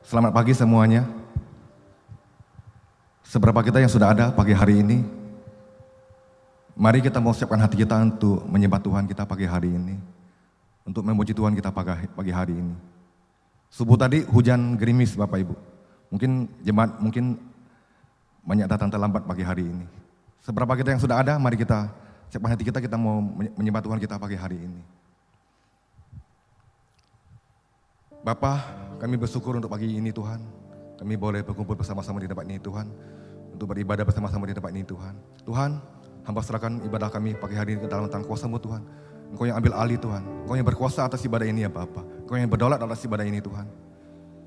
Selamat pagi semuanya. Seberapa kita yang sudah ada pagi hari ini, mari kita mau siapkan hati kita untuk menyembah Tuhan kita pagi hari ini, untuk memuji Tuhan kita pagi hari ini. Subuh tadi hujan gerimis Bapak Ibu. Mungkin jemaat banyak datang terlambat pagi hari ini. Seberapa kita yang sudah ada, mari kita siapkan hati kita mau menyembah Tuhan kita pagi hari ini. Bapa, kami bersyukur untuk pagi ini Tuhan. Kami boleh berkumpul bersama-sama di tempat ini Tuhan. Untuk beribadah bersama-sama di tempat ini Tuhan. Tuhan, hamba serahkan ibadah kami pagi hari ini ke dalam tangan kuasa-Mu Tuhan. Engkau yang ambil alih Tuhan. Engkau yang berkuasa atas ibadah ini ya Bapa. Engkau yang berdaulat atas ibadah ini Tuhan.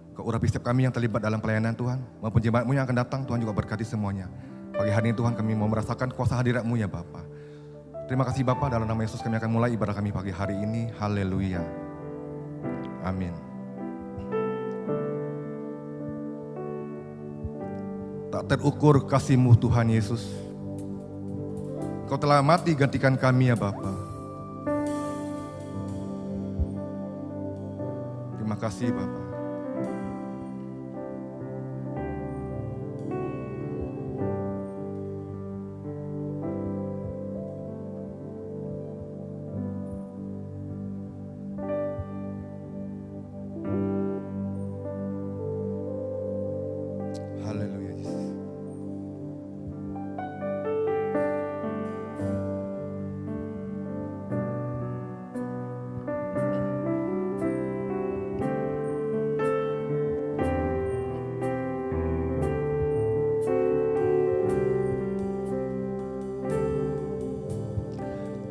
Engkau urapi setiap kami yang terlibat dalam pelayanan Tuhan. Maupun jemaat-Mu yang akan datang, Tuhan juga berkati semuanya. Pagi hari ini Tuhan kami mau merasakan kuasa hadirat-Mu ya Bapa. Terima kasih Bapa, dalam nama Yesus kami akan mulai ibadah kami pagi hari ini. Haleluya. Amin. Tak terukur kasih-Mu Tuhan Yesus. Kau telah mati gantikan kami ya Bapa. Terima kasih Bapa.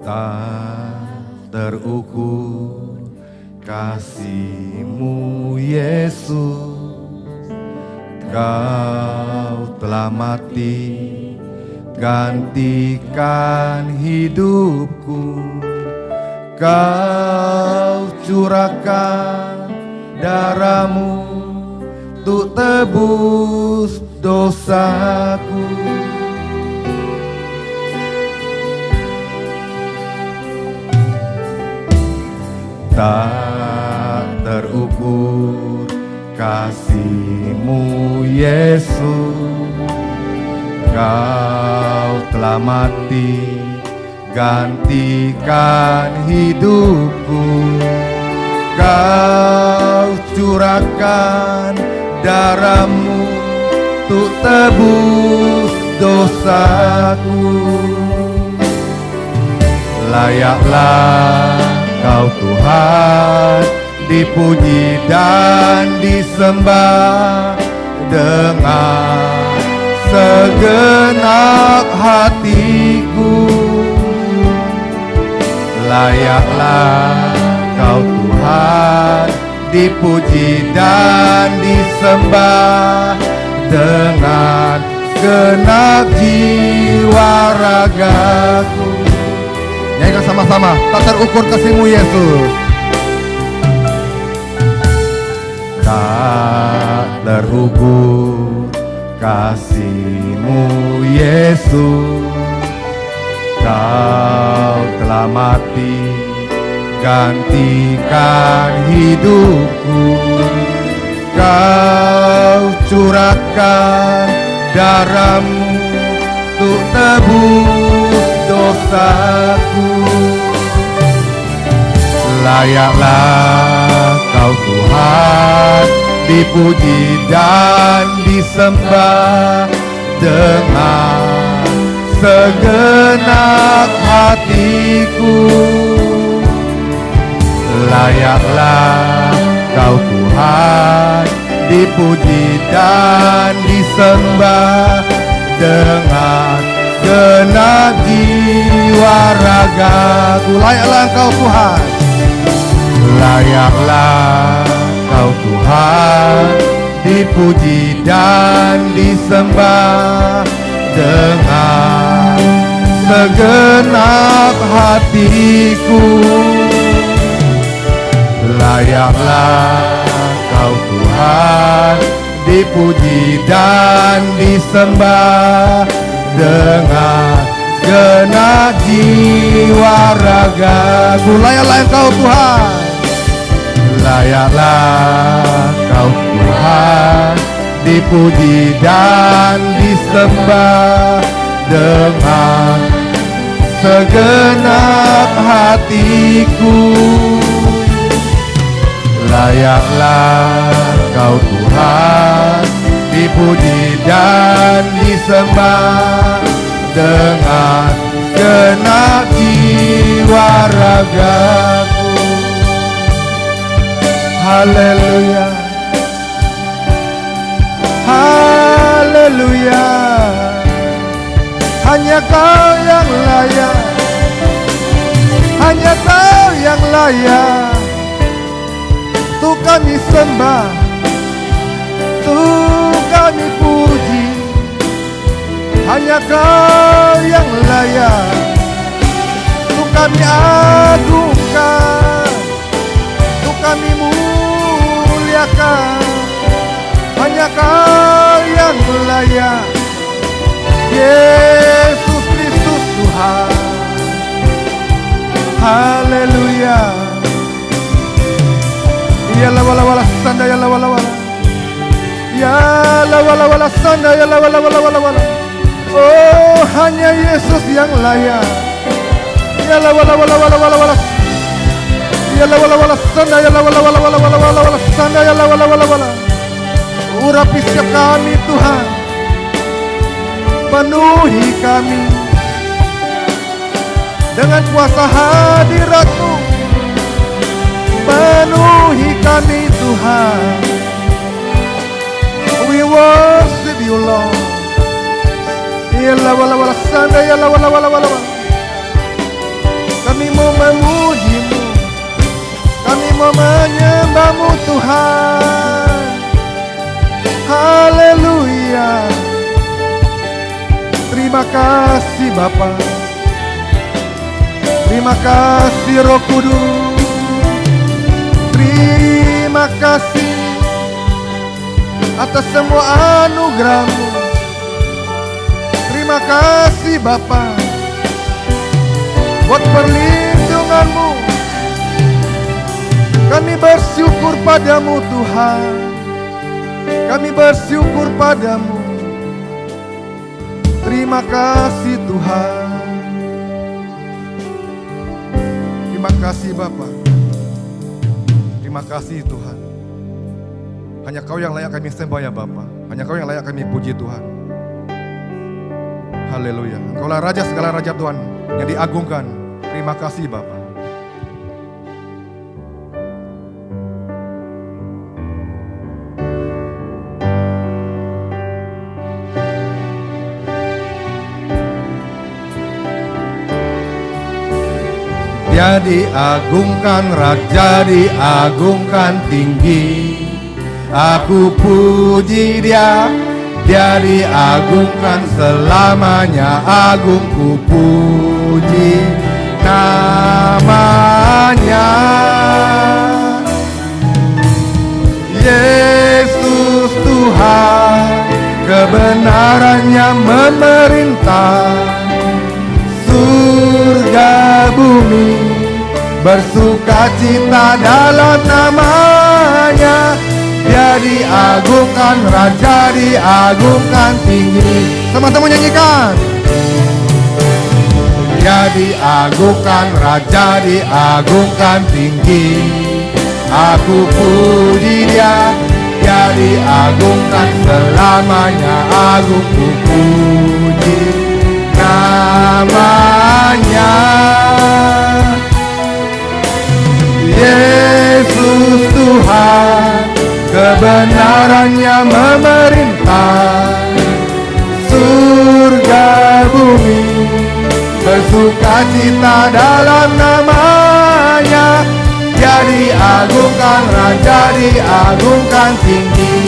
Tak terukur kasih-Mu Yesus. Kau telah mati gantikan hidupku. Kau curahkan darah-Mu untuk tebus dosaku. Tak terukur kasih-Mu Yesus. Kau telah mati gantikan hidupku. Kau curahkan darah-Mu untuk tebus dosaku. Layaklah Kau Tuhan dipuji dan disembah dengan segenap hatiku. Layaklah Kau Tuhan dipuji dan disembah dengan segenap jiwa ragaku. Nyanyikan sama-sama, tak terukur kasih-Mu Yesus. Tak terukur kasih-Mu Yesus. Kau telah mati gantikan hidupku. Kau curahkan darah-Mu untuk tebus dosaku. Layaklah Kau Tuhan dipuji dan disembah dengan segenap hatiku. Layaklah Kau Tuhan dipuji dan disembah dengan genap jiwa ragaku. Layaklah Engkau Tuhan. Layaklah Kau Tuhan dipuji dan disembah dengan segenap hatiku. Layaklah Kau Tuhan dipuji dan disembah dengan genap jiwa ragaku. Layaklah Engkau Tuhan. Layaklah Kau Tuhan dipuji dan disembah dengan segenap hatiku. Layaklah Kau Tuhan, dipuji dan disembah dengan genap jiwa ragaku. Haleluya, haleluya. Hanya Kau yang layak, hanya Kau yang layak untuk kami sembah, untuk kami puji. Hanya Kau yang layak untuk kami agungkan, untuk kami muliakan. Hanya Kau yang layak, Yesus Kristus Tuhan. Haleluya. Ya la wala wala sanda ya la wala wala. Ya la wala wala sanda ya la wala wala wala wala. Oh, hanya Yesus yang layak. Ya la wala wala wala wala wala. Ya la wala wala sanda ya la wala wala wala wala wala wala sanda ya la wala wala wala. Urapi setiap kami Tuhan, penuhi kami dengan kuasa hadirat-Mu. Penuhi kami Tuhan. We worship You Lord. Ya la wala wala sanda ya la wala wala wala. Kami mau memuji-Mu, kami mau menyembah-Mu Tuhan. Haleluya. Terima kasih Bapa, terima kasih Roh Kudus. Terima kasih atas semua anugerah-Mu. Terima kasih Bapa buat perlindungan-Mu. Kami bersyukur pada-Mu Tuhan. Kami bersyukur pada-Mu. Terima kasih Tuhan. Terima kasih Bapa. Terima kasih Tuhan. Hanya Kau yang layak kami sembah ya Bapa. Hanya Kau yang layak kami puji Tuhan. Haleluya. Engkaulah Raja segala raja Tuhan yang diagungkan. Terima kasih Bapa. Dia diagungkan, Raja diagungkan tinggi. Aku puji Dia, Dia diagungkan selamanya. Agung ku puji namanya. Yesus Tuhan, kebenarannya memerintah. Surga bumi bersukacita dalam namanya. Dia diagungkan, Raja diagungkan tinggi. Sama-sama nyanyikan. Dia diagungkan, Raja diagungkan tinggi. Aku puji Dia, Dia diagungkan selamanya. Agung ku puji namanya. Yesus Tuhan, kebenarannya memerintah. Surga bumi bersukacita dalam namanya. Dia diagungkan, Raja diagungkan tinggi.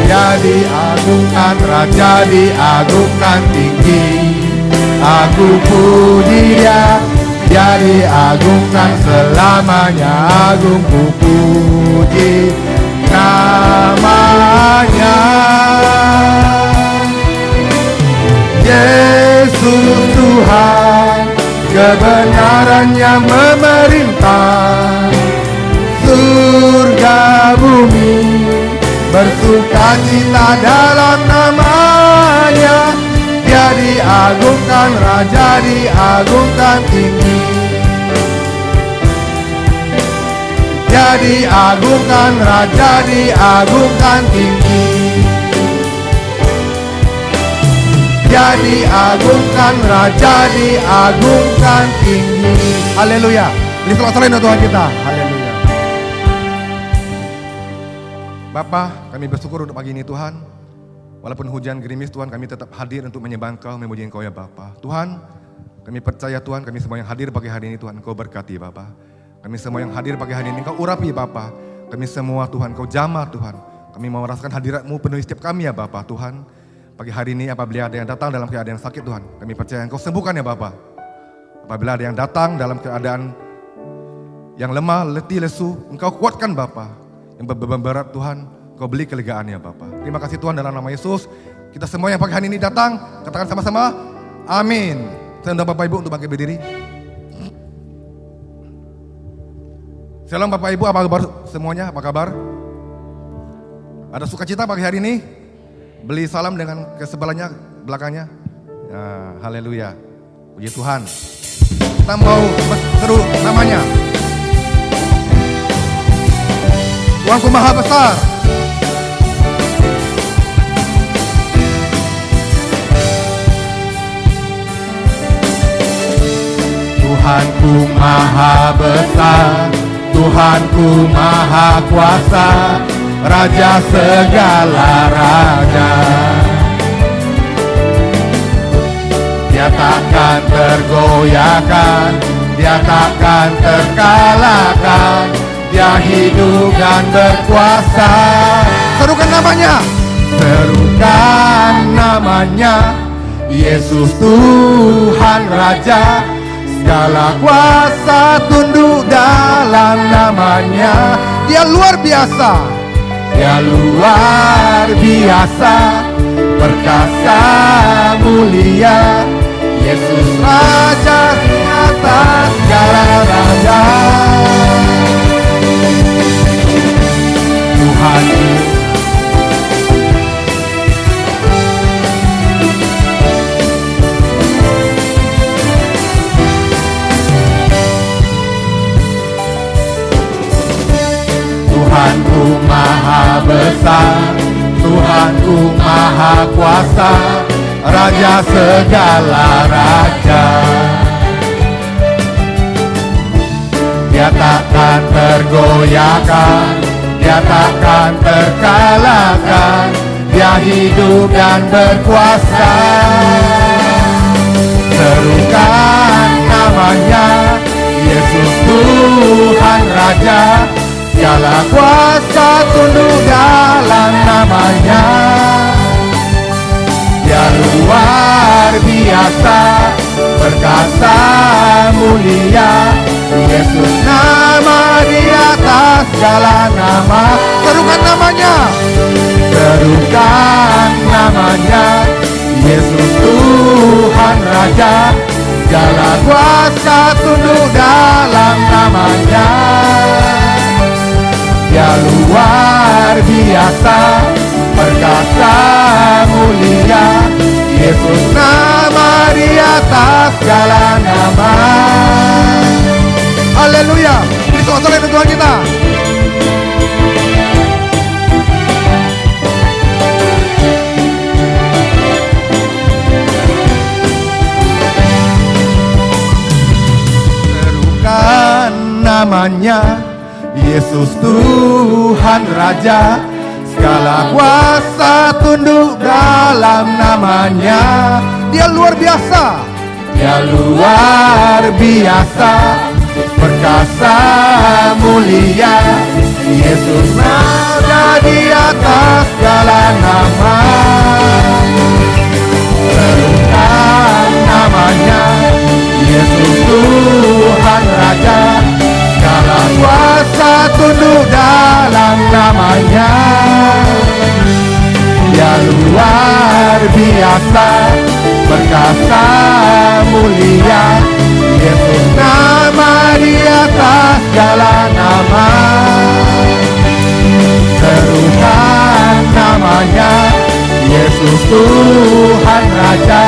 Dia diagungkan, Raja diagungkan tinggi. Aku puji Dia, Dia diagungkan selamanya. Agung ku puji namanya. Yesus Tuhan, kebenarannya memerintah. Surga bumi bumi, bersukacita dalam namanya. Dia diagungkan, Raja diagungkan tinggi. Dia diagungkan, Raja diagungkan tinggi. Dia diagungkan, Raja diagungkan tinggi. Haleluya. Beri sorak-sorai untuk Tuhan kita. Haleluya. Bapa, kami bersyukur untuk pagi ini Tuhan. Walaupun hujan gerimis Tuhan, kami tetap hadir untuk menyembah Engkau, memuji Engkau ya Bapa. Tuhan, kami percaya Tuhan, kami semua yang hadir pagi hari ini Tuhan, Engkau berkati Bapa. Kami semua yang hadir pagi hari ini, Engkau urapi Bapa. Kami semua Tuhan, Engkau jamah Tuhan. Kami mau merasakan hadirat-Mu penuhi setiap kami ya Bapa. Tuhan, pagi hari ini apabila ada yang datang dalam keadaan sakit Tuhan, kami percaya Engkau sembuhkan ya Bapa. Apabila ada yang datang dalam keadaan yang lemah, letih, lesu, Engkau kuatkan Bapa. Yang beban berat Tuhan, Kau beli kelegaan ya Bapa. Terima kasih Tuhan dalam nama Yesus. Kita semua yang pagi hari ini datang, katakan sama-sama, amin. Saya undang Bapak Ibu untuk bangkit berdiri. Shalom Bapak Ibu, apa kabar semuanya? Apa kabar? Ada sukacita pagi hari ini? Beli salam dengan kesebelannya, belakangnya. Ya, haleluya. Puji Tuhan. Kita mau seru namanya. Tuhanku Maha Besar. Tuhanku Maha Besar, Tuhanku Maha Kuasa, Raja segala raja. Dia takkan tergoyahkan, Dia takkan terkalahkan. Dia hidup dan berkuasa. Serukan namanya, serukan namanya, Yesus Tuhan Raja. Segala kuasa tunduk dalam namanya. Dia luar biasa, Dia luar biasa, perkasa mulia. Yesus Raja di atas segala raja. Tuhan, Tuhanku Maha Besar, Tuhanku Maha Kuasa, Raja segala raja. Dia takkan tergoyahkan, Dia takkan terkalahkan. Dia hidup dan berkuasa. Serukan namanya, Yesus Tuhan Raja. Segala kuasa tunduk dalam namanya. Dia luar biasa, perkasa mulia. Yesus nama di atas segala nama. Serukan namanya, serukan namanya, Yesus Tuhan Raja. Segala kuasa tunduk dalam namanya. Dia luar biasa, perkasa mulia. Yesus nama di atas segala nama. Haleluya. Beri sorak-sorai untuk Tuhan kita. Serukan namanya, Yesus Tuhan Raja. Segala kuasa tunduk dalam namanya. Dia luar biasa, Dia luar biasa, perkasa mulia. Yesus ada di atas segala nama. Serukan namanya, Yesus Tuhan Raja. Segala kuasa tunduk dalam namanya. Dia luar biasa, perkasa mulia. Yesus nama di atas segala nama. Tuhan Raja,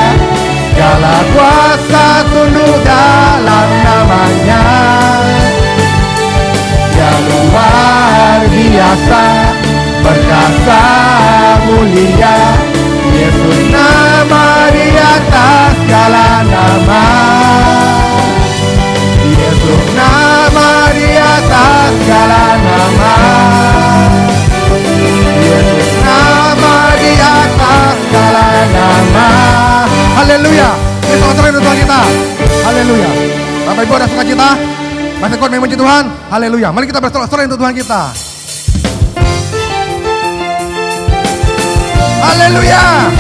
segala kuasa tunduk dalam namanya. Dia luar biasa, perkasa mulia, Yesus nama di atas segala nama. Yesus nama di atas segala nama. Yesus nama di atas segala nama. Haleluya. Kita sorakan untuk Tuhan kita. Haleluya. Bapak Ibu ada sukacita? Masih kuat memuji Tuhan? Haleluya. Mari kita bersorak-sorai untuk Tuhan kita. Haleluya.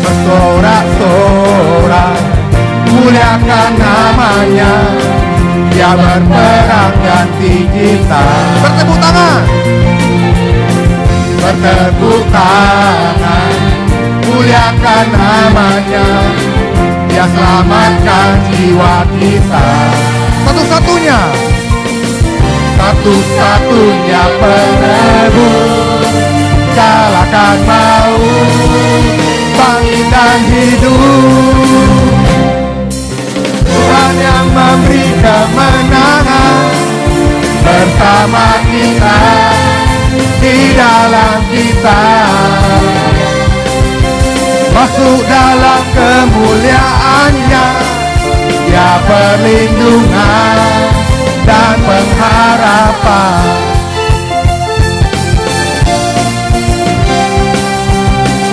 Bersorak-sorai, muliakan namanya. Dia berperang ganti kita. Bertepuk tangan. Bertepuk tangan, muliakan namanya. Dia selamatkan jiwa kita. Satu-satunya, satu-satunya penebus, kalahkan maut, bangkit dan hidup. Tuhan yang memberi kemenangan bersama kita, di dalam kita. Masuk dalam kemuliaannya, Dia perlindungan dan pengharapan.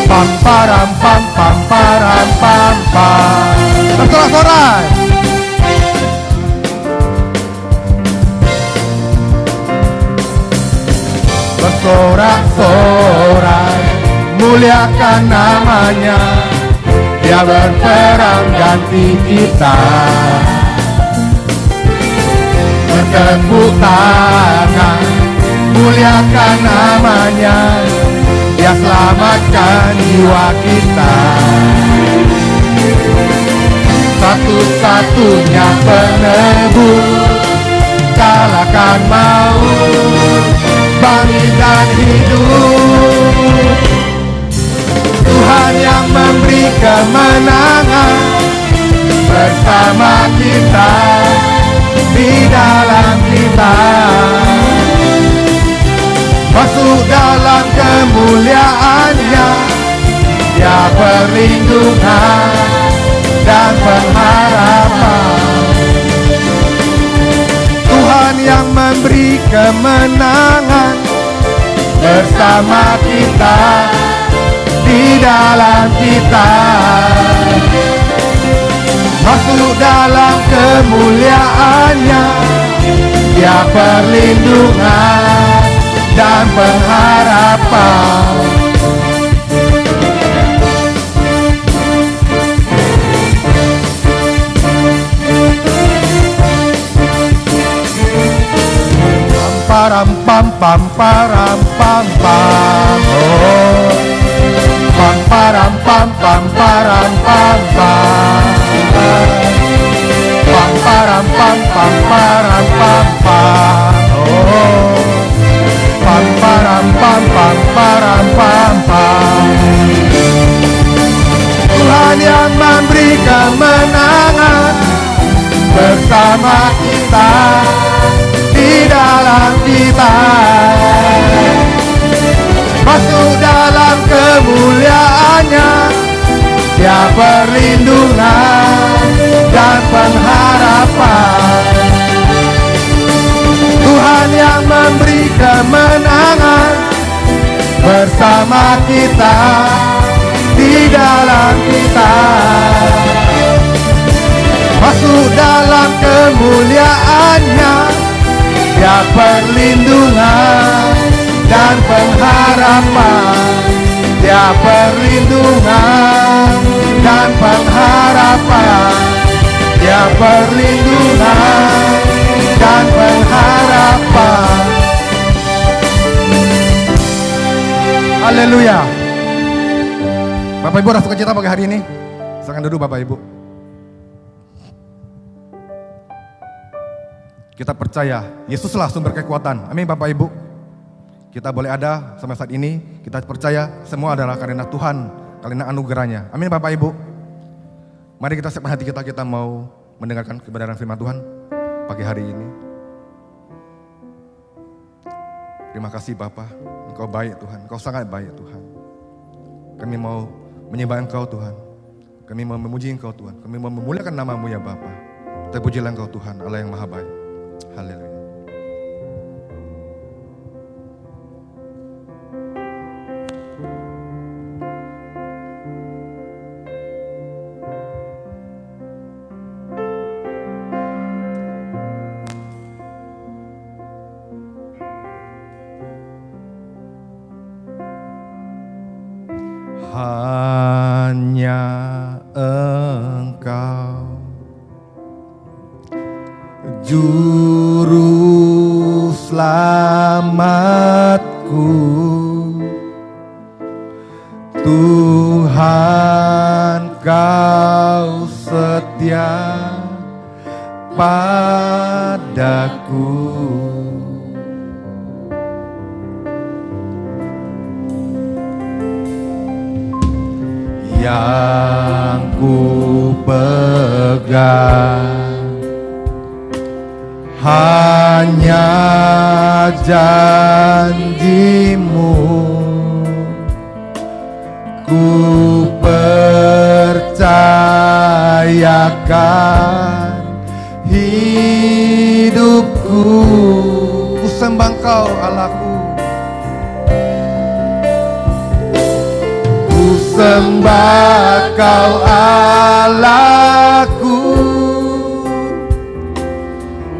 Pam param pam pam param pam pam. Bersorak-sorai. Bersorak-sorai, muliakan namanya. Dia berperang ganti kita. Bertepuk tangan, muliakan namanya. Dia selamatkan jiwa kita. Satu-satunya penebus, kalahkan maut, bangkit dan hidup. Tuhan yang memberi kemenangan bersama kita, di dalam kita. Masuk dalam kemuliaannya, Dia perlindungan dan pengharapan. Tuhan yang memberi kemenangan bersama kita, di dalam kita. Masuk dalam kemuliaannya, Dia perlindungan dan pengharapan. Param pam pam param pam pam, oh. Pam param pam pam param pam pam. Pam param pam pam param pam pam, oh. Pam param pam pam param pam pam. Tuhan yang memberi kemenangan bersama kita, di dalam kita. Masuk dalam kemuliaannya, Dia perlindungan dan pengharapan. Tuhan yang memberi kemenangan bersama kita, di dalam kita. Masuk dalam kemuliaannya, Dia perlindungan dan pengharapan. Dia perlindungan dan pengharapan. Dia perlindungan dan pengharapan. Haleluya. Bapak Ibu rasa sukacita pagi hari ini. Silakan duduk Bapak Ibu. Kita percaya Yesuslah sumber kekuatan. Amin Bapak Ibu. Kita boleh ada sampai saat ini, kita percaya semua adalah karena Tuhan, karena anugerahnya. Amin Bapak Ibu. Mari kita siapkan hati kita mau mendengarkan kebenaran firman Tuhan pagi hari ini. Terima kasih Bapa, Engkau baik Tuhan, Engkau sangat baik Tuhan. Kami mau menyembah Engkau Tuhan. Kami mau memuji Engkau Tuhan. Kami mau memuliakan nama-Mu ya Bapa. Terpujilah Engkau Tuhan, Allah yang maha baik. Haleluya. Hanya Engkau Juru selamatku, Tuhan Kau setia padaku. Yang ku pegang hanya janji-Mu, ku percayakan hidupku. Ku sembah Kau Allahku, ku sembah Kau Allahku,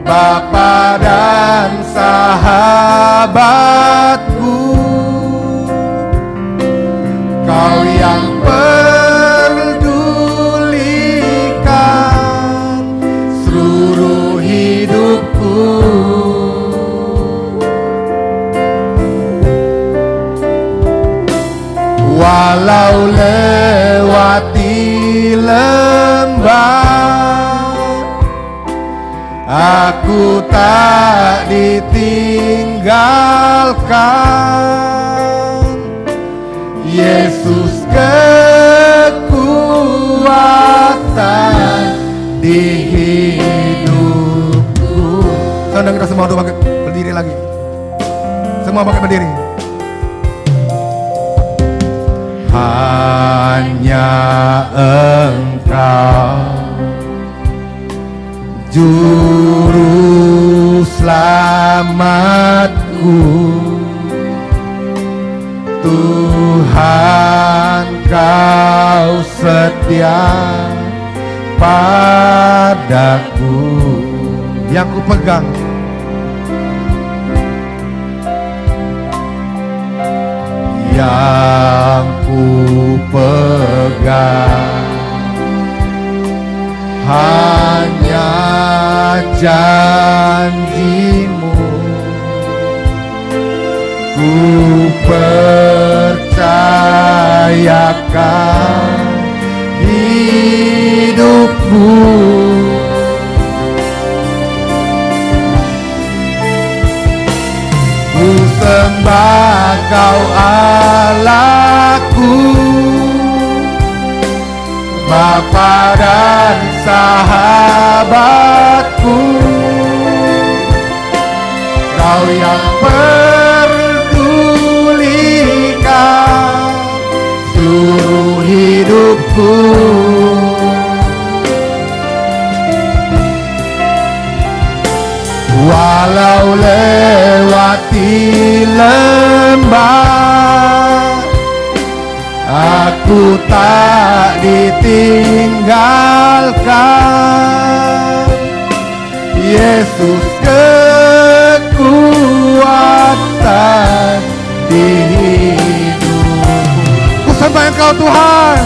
Bapa dan sahabatku. Kau yang pedulikan seluruh hidupku. Walau lewati lembah, aku tak ditinggalkan. Yesus kekuatan di hidupku. Sekarang kita semua untuk berdiri lagi. Semua pakai berdiri. Hanya Engkau Juru selamatku, Tuhan Kau setia padaku. Yang ku pegang yang ku pegang hanya janji-Mu, ku percayakan hidupku. Ku sembah Kau Allahku, Bapa dan sahabatku. Kau yang pedulikan seluruh hidupku. Walau lewati lembah, aku tak ditinggalkan. Yesus kekuatan di hidupku. Ku sembah Engkau Tuhan,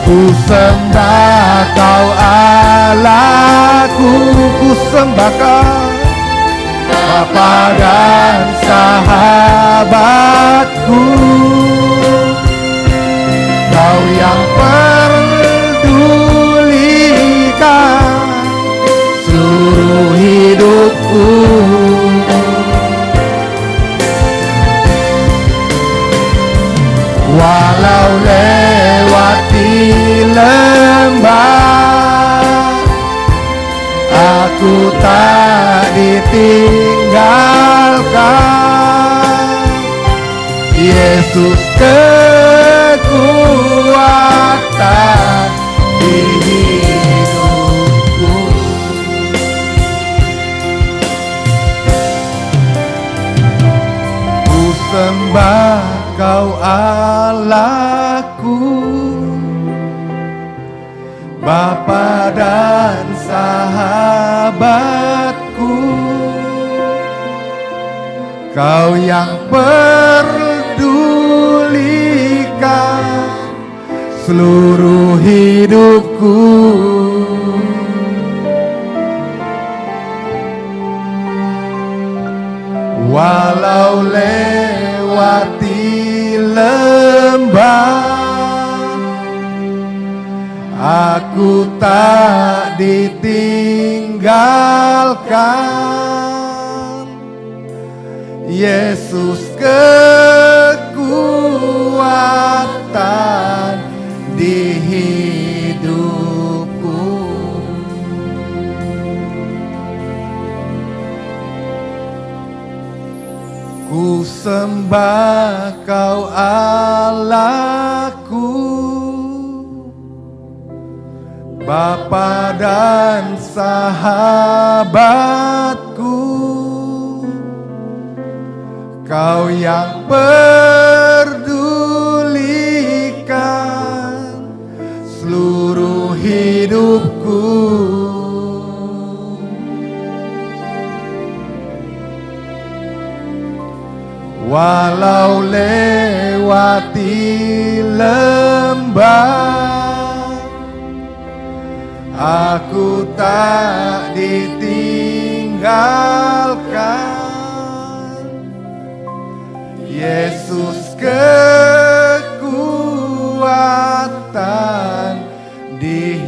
ku sembah Kau Allahku, ku sembah Kau Bapa dan sahabatku. Kau yang peduli Walau lewati lembah, aku tak ditinggalkan. Yesus kekuatan di hidupku. Ku sembah Kau Allahku, Bapa dan sahabatku. Kau yang pedulikan seluruh hidupku. Walau lewati lembah, aku tak ditinggalkan. Yesus kekuatan di hidupku. Ku sembah Kau Allahku, Bapa dan sahabatku. Kau yang pedulikan seluruh hidupku. Walau lewati lembah, aku tak ditinggalkan. Yesus kekuatan di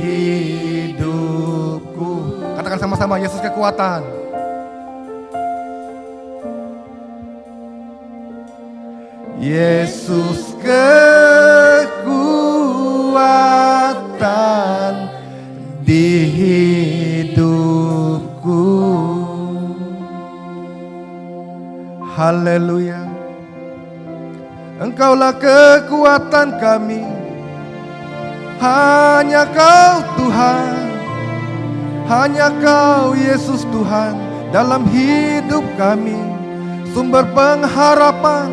hidupku. Katakan sama-sama, Yesus kekuatan. Yesus kekuatan di hidupku. Haleluya. Engkaulah kekuatan kami, hanya Kau Tuhan, hanya Kau Yesus Tuhan dalam hidup kami, sumber pengharapan,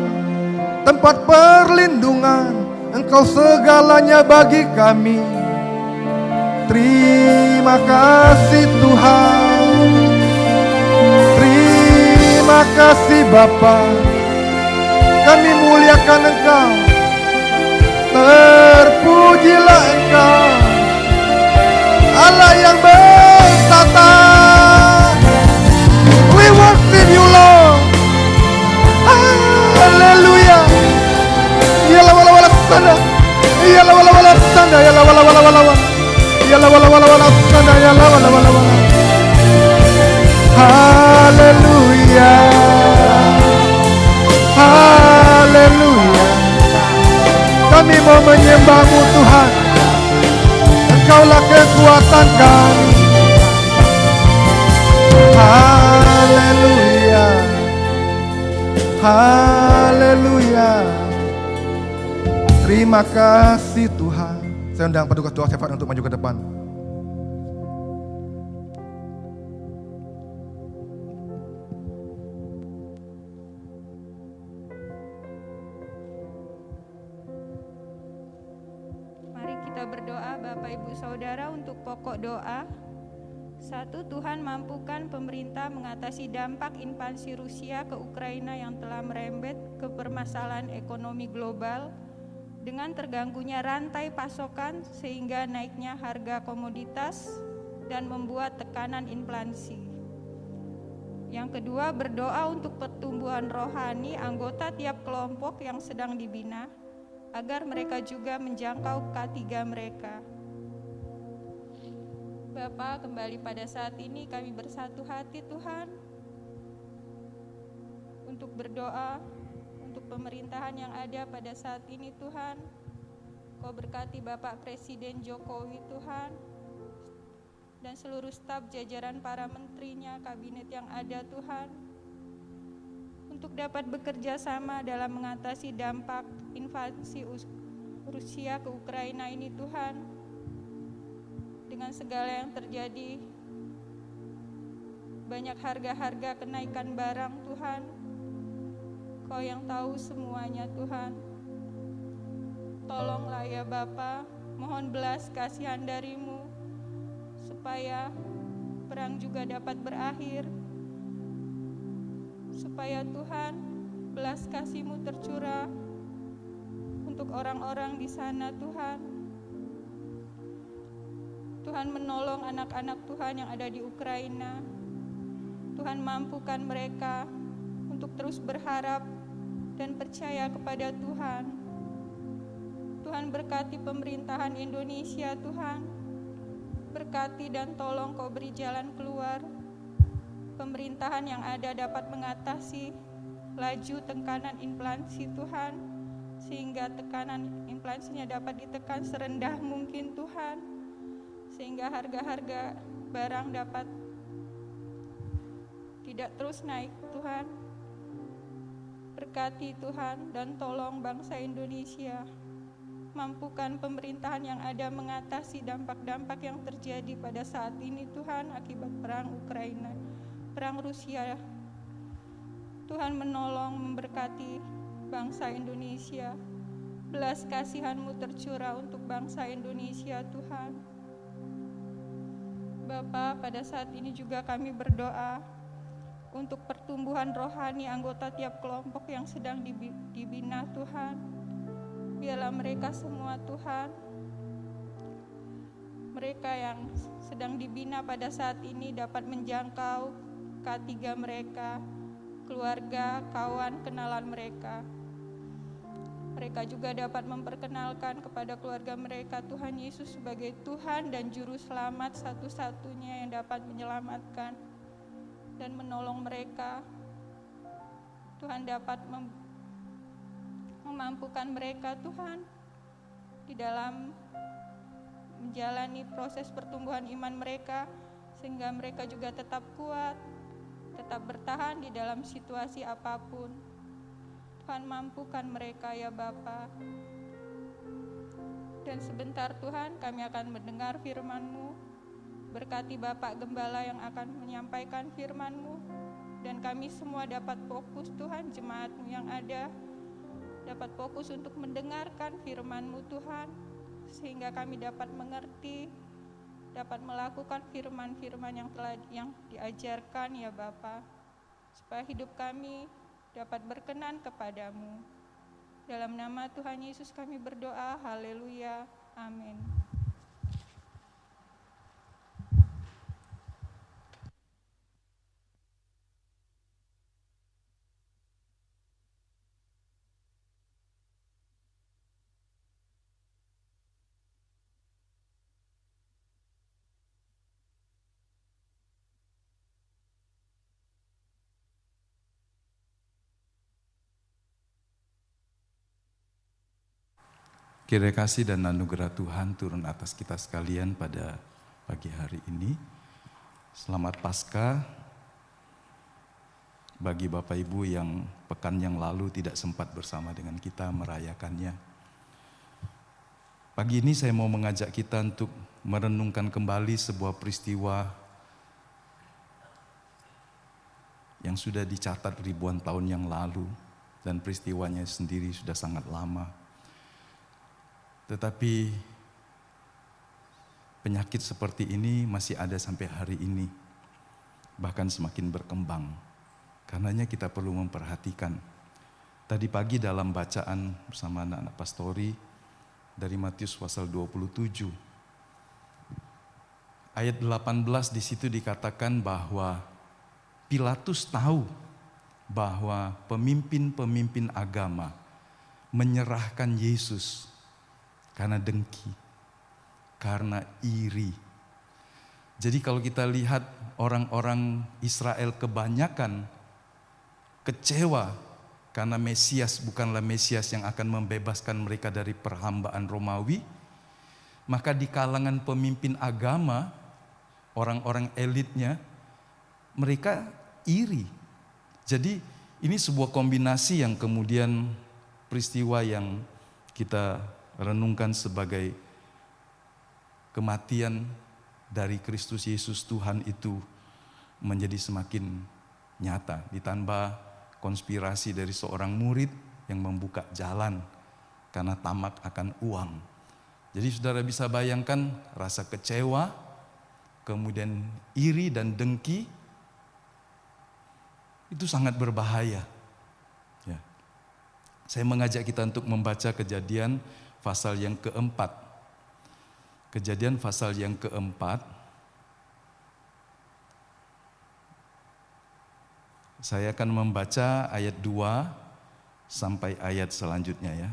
tempat perlindungan. Engkau segalanya bagi kami. Terima kasih Tuhan, terima kasih Bapa. Kami muliakan Engkau, terpujilah Engkau, Allah yang bertata. We worship you Lord. Haleluya. Yalah wala wala sana, yalah wala wala sana, yalah wala wala wala wala, yalah wala wala wala sana, yalah wala wala wala. Haleluya. Haleluya. Kami mau menyembah-Mu Tuhan. Engkaulah kekuatan kami. Haleluya. Haleluya. Terima kasih Tuhan. Saya undang petugas doa syafaat untuk maju ke depan. Berdoa Bapak Ibu Saudara untuk pokok doa. 1. Tuhan mampukan pemerintah mengatasi dampak invasi Rusia ke Ukraina yang telah merembet ke permasalahan ekonomi global dengan terganggunya rantai pasokan sehingga naiknya harga komoditas dan membuat tekanan inflasi. Yang kedua, berdoa untuk pertumbuhan rohani anggota tiap kelompok yang sedang dibina, agar mereka juga menjangkau K3 mereka. Bapa, kembali pada saat ini kami bersatu hati Tuhan untuk berdoa untuk pemerintahan yang ada pada saat ini Tuhan. Kau berkati Bapak Presiden Jokowi Tuhan, dan seluruh staf jajaran para menterinya, kabinet yang ada Tuhan, untuk dapat bekerja sama dalam mengatasi dampak invasi Rusia ke Ukraina ini Tuhan. Dengan segala yang terjadi, banyak harga-harga kenaikan barang Tuhan, Kau yang tahu semuanya Tuhan. Tolonglah ya Bapa, mohon belas kasihan dari-Mu, supaya perang juga dapat berakhir, supaya Tuhan belas kasih-Mu tercurah untuk orang-orang di sana Tuhan. Tuhan menolong anak-anak Tuhan yang ada di Ukraina. Tuhan mampukan mereka untuk terus berharap dan percaya kepada Tuhan. Tuhan berkati pemerintahan Indonesia Tuhan. Berkati dan tolong Kau beri jalan keluar. Pemerintahan yang ada dapat mengatasi laju tekanan inflasi Tuhan, sehingga tekanan inflasinya dapat ditekan serendah mungkin Tuhan, sehingga harga-harga barang dapat tidak terus naik Tuhan. Berkati Tuhan dan tolong bangsa Indonesia. Mampukan pemerintahan yang ada mengatasi dampak-dampak yang terjadi pada saat ini Tuhan akibat perang Ukraina, perang Rusia. Tuhan menolong, memberkati bangsa Indonesia. Belas kasihan-Mu tercurah untuk bangsa Indonesia Tuhan. Bapa, pada saat ini juga kami berdoa untuk pertumbuhan rohani anggota tiap kelompok yang sedang dibina Tuhan. Biarlah mereka semua Tuhan, mereka yang sedang dibina pada saat ini dapat menjangkau K3 mereka, keluarga, kawan, kenalan mereka. Mereka juga dapat memperkenalkan kepada keluarga mereka Tuhan Yesus sebagai Tuhan dan Juru Selamat satu-satunya yang dapat menyelamatkan dan menolong mereka. Tuhan dapat memampukan mereka Tuhan di dalam menjalani proses pertumbuhan iman mereka, sehingga mereka juga tetap kuat, tetap bertahan di dalam situasi apapun. Tuhan mampukan mereka ya Bapa. Dan sebentar Tuhan kami akan mendengar firman-Mu. Berkati Bapak Gembala yang akan menyampaikan firman-Mu, dan kami semua dapat fokus Tuhan, jemaat-Mu yang ada dapat fokus untuk mendengarkan firman-Mu Tuhan, sehingga kami dapat mengerti, dapat melakukan firman-firman yang diajarkan ya Bapa, supaya hidup kami dapat berkenan kepadamu. Dalam nama Tuhan Yesus kami berdoa, haleluya, amin. Kiranya kasih dan anugerah Tuhan turun atas kita sekalian pada pagi hari ini. Selamat Paskah bagi Bapak Ibu yang pekan yang lalu tidak sempat bersama dengan kita merayakannya. Pagi ini saya mau mengajak kita untuk merenungkan kembali sebuah peristiwa yang sudah dicatat ribuan tahun yang lalu, dan peristiwanya sendiri sudah sangat lama. Tetapi penyakit seperti ini masih ada sampai hari ini, bahkan semakin berkembang. Karenanya kita perlu memperhatikan. Tadi pagi dalam bacaan bersama anak-anak pastori dari Matius pasal 27, ayat 18 di situ dikatakan bahwa Pilatus tahu bahwa pemimpin-pemimpin agama menyerahkan Yesus karena dengki, karena iri. Jadi kalau kita lihat orang-orang Israel kebanyakan kecewa karena Mesias bukanlah Mesias yang akan membebaskan mereka dari perhambaan Romawi, maka di kalangan pemimpin agama, orang-orang elitnya, mereka iri. Jadi ini sebuah kombinasi yang kemudian peristiwa yang kita renungkan sebagai kematian dari Kristus Yesus Tuhan itu menjadi semakin nyata. Ditambah konspirasi dari seorang murid yang membuka jalan karena tamak akan uang. Jadi saudara bisa bayangkan rasa kecewa, kemudian iri dan dengki, itu sangat berbahaya. Ya. Saya mengajak kita untuk membaca Kejadian pasal yang keempat. Kejadian pasal yang keempat. Saya akan membaca ayat 2 sampai ayat selanjutnya ya.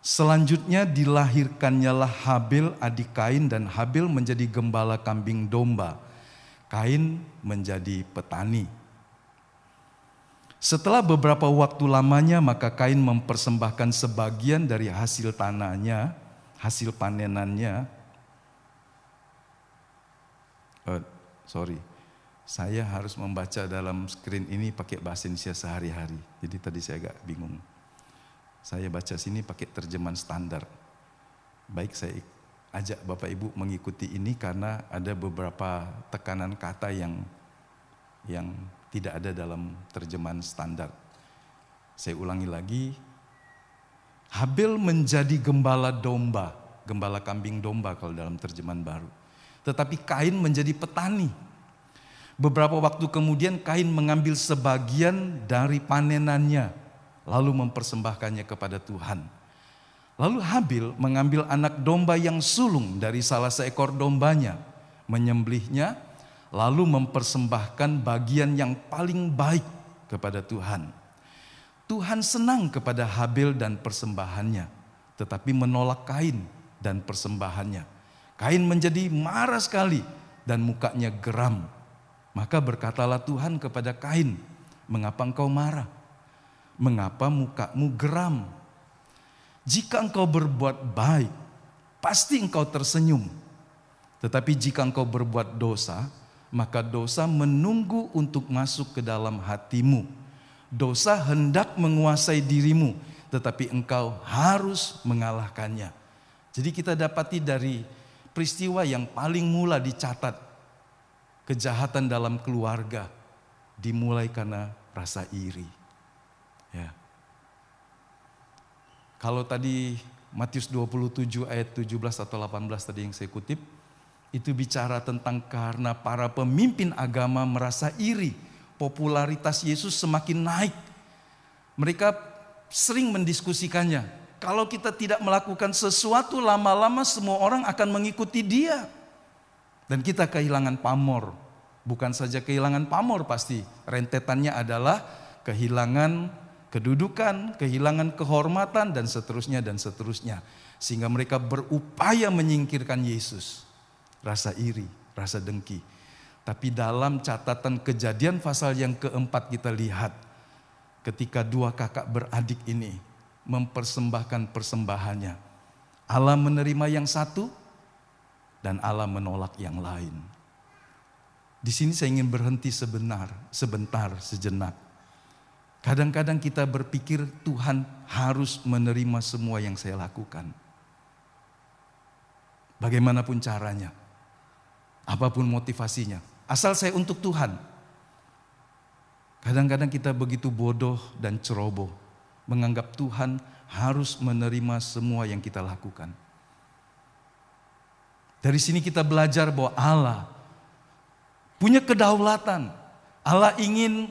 Selanjutnya dilahirkannyalah Habil adik Kain, dan Habil menjadi gembala kambing domba. Kain menjadi petani. Setelah beberapa waktu lamanya, maka Kain mempersembahkan sebagian dari hasil tanahnya, hasil panenannya. Saya harus membaca dalam screen ini pakai bahasa Indonesia sehari-hari. Jadi tadi saya agak bingung. Saya baca sini pakai terjemahan standar. Baik, saya ajak Bapak Ibu mengikuti ini karena ada beberapa tekanan kata yang tidak ada dalam terjemahan standar. Saya ulangi lagi. Habil menjadi gembala domba, gembala kambing domba kalau dalam terjemahan baru. Tetapi Kain menjadi petani. Beberapa waktu kemudian Kain mengambil sebagian dari panenannya, lalu mempersembahkannya kepada Tuhan. Lalu Habil mengambil anak domba yang sulung dari salah seekor dombanya, menyembelihnya, lalu mempersembahkan bagian yang paling baik kepada Tuhan. Tuhan senang kepada Habil dan persembahannya, tetapi menolak Kain dan persembahannya. Kain menjadi marah sekali dan mukanya geram. Maka berkatalah Tuhan kepada Kain, "Mengapa engkau marah? Mengapa mukamu geram? Jika engkau berbuat baik, pasti engkau tersenyum. Tetapi jika engkau berbuat dosa, maka dosa menunggu untuk masuk ke dalam hatimu. Dosa hendak menguasai dirimu, tetapi engkau harus mengalahkannya." Jadi kita dapati dari peristiwa yang paling mula dicatat, kejahatan dalam keluarga dimulai karena rasa iri. Ya. Kalau tadi Matius 27 ayat 17 atau 18 tadi yang saya kutip, itu bicara tentang karena para pemimpin agama merasa iri, popularitas Yesus semakin naik. Mereka sering mendiskusikannya. Kalau kita tidak melakukan sesuatu, lama-lama semua orang akan mengikuti dia. Dan kita kehilangan pamor. Bukan saja kehilangan pamor pasti, rentetannya adalah kehilangan kedudukan, kehilangan kehormatan, dan seterusnya dan seterusnya. Sehingga mereka berupaya menyingkirkan Yesus. Rasa iri, rasa dengki. Tapi dalam catatan Kejadian pasal yang keempat kita lihat, ketika dua kakak beradik ini mempersembahkan persembahannya, Allah menerima yang satu dan Allah menolak yang lain. Di sini saya ingin berhenti sebentar, sejenak. Kadang-kadang kita berpikir Tuhan harus menerima semua yang saya lakukan. Bagaimanapun caranya, apapun motivasinya, asal saya untuk Tuhan. Kadang-kadang kita begitu bodoh dan ceroboh, menganggap Tuhan harus menerima semua yang kita lakukan. Dari sini kita belajar bahwa Allah punya kedaulatan. Allah ingin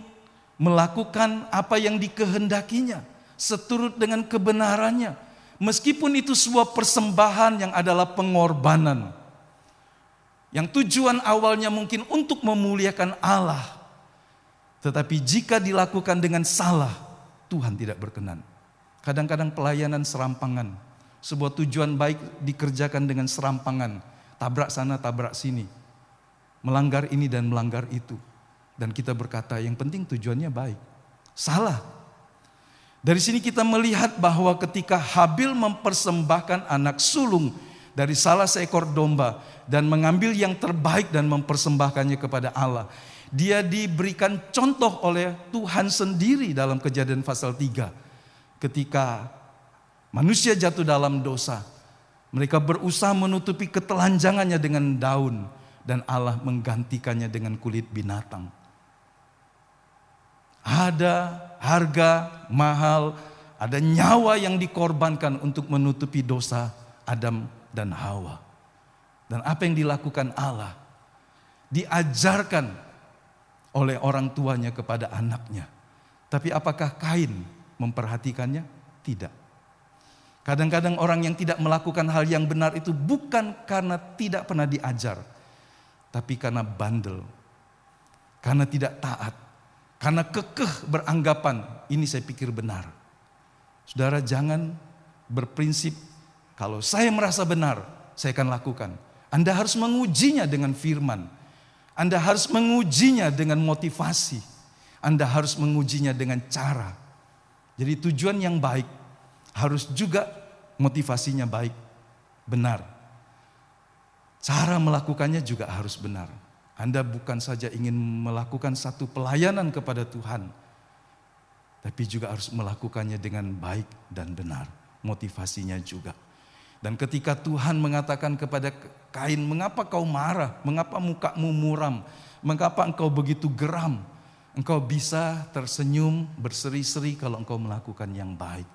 melakukan apa yang dikehendakinya, seturut dengan kebenarannya. Meskipun itu sebuah persembahan yang adalah pengorbanan, yang tujuan awalnya mungkin untuk memuliakan Allah, tetapi jika dilakukan dengan salah, Tuhan tidak berkenan. Kadang-kadang pelayanan serampangan, sebuah tujuan baik dikerjakan dengan serampangan, tabrak sana tabrak sini, melanggar ini dan melanggar itu. Dan kita berkata yang penting tujuannya baik. Salah. Dari sini kita melihat bahwa ketika Habil mempersembahkan anak sulung dari salah seekor domba dan mengambil yang terbaik dan mempersembahkannya kepada Allah, dia diberikan contoh oleh Tuhan sendiri dalam Kejadian pasal 3. Ketika manusia jatuh dalam dosa, mereka berusaha menutupi ketelanjangannya dengan daun, dan Allah menggantikannya dengan kulit binatang. Ada harga mahal, ada nyawa yang dikorbankan untuk menutupi dosa Adam dan Hawa. Dan apa yang dilakukan Allah? Diajarkan oleh orang tuanya kepada anaknya. Tapi apakah Kain memperhatikannya? Tidak. Kadang-kadang orang yang tidak melakukan hal yang benar itu bukan karena tidak pernah diajar, tapi karena bandel, karena tidak taat, karena kekeh beranggapan ini saya pikir benar. Saudara, jangan berprinsip kalau saya merasa benar, saya akan lakukan. Anda harus mengujinya dengan firman. Anda harus mengujinya dengan motivasi. Anda harus mengujinya dengan cara. Jadi tujuan yang baik harus juga motivasinya baik, benar. Cara melakukannya juga harus benar. Anda bukan saja ingin melakukan satu pelayanan kepada Tuhan, tapi juga harus melakukannya dengan baik dan benar. Motivasinya juga. Dan ketika Tuhan mengatakan kepada Kain, mengapa kau marah? Mengapa mukamu muram? Mengapa engkau begitu geram? Engkau bisa tersenyum, berseri-seri kalau engkau melakukan yang baik.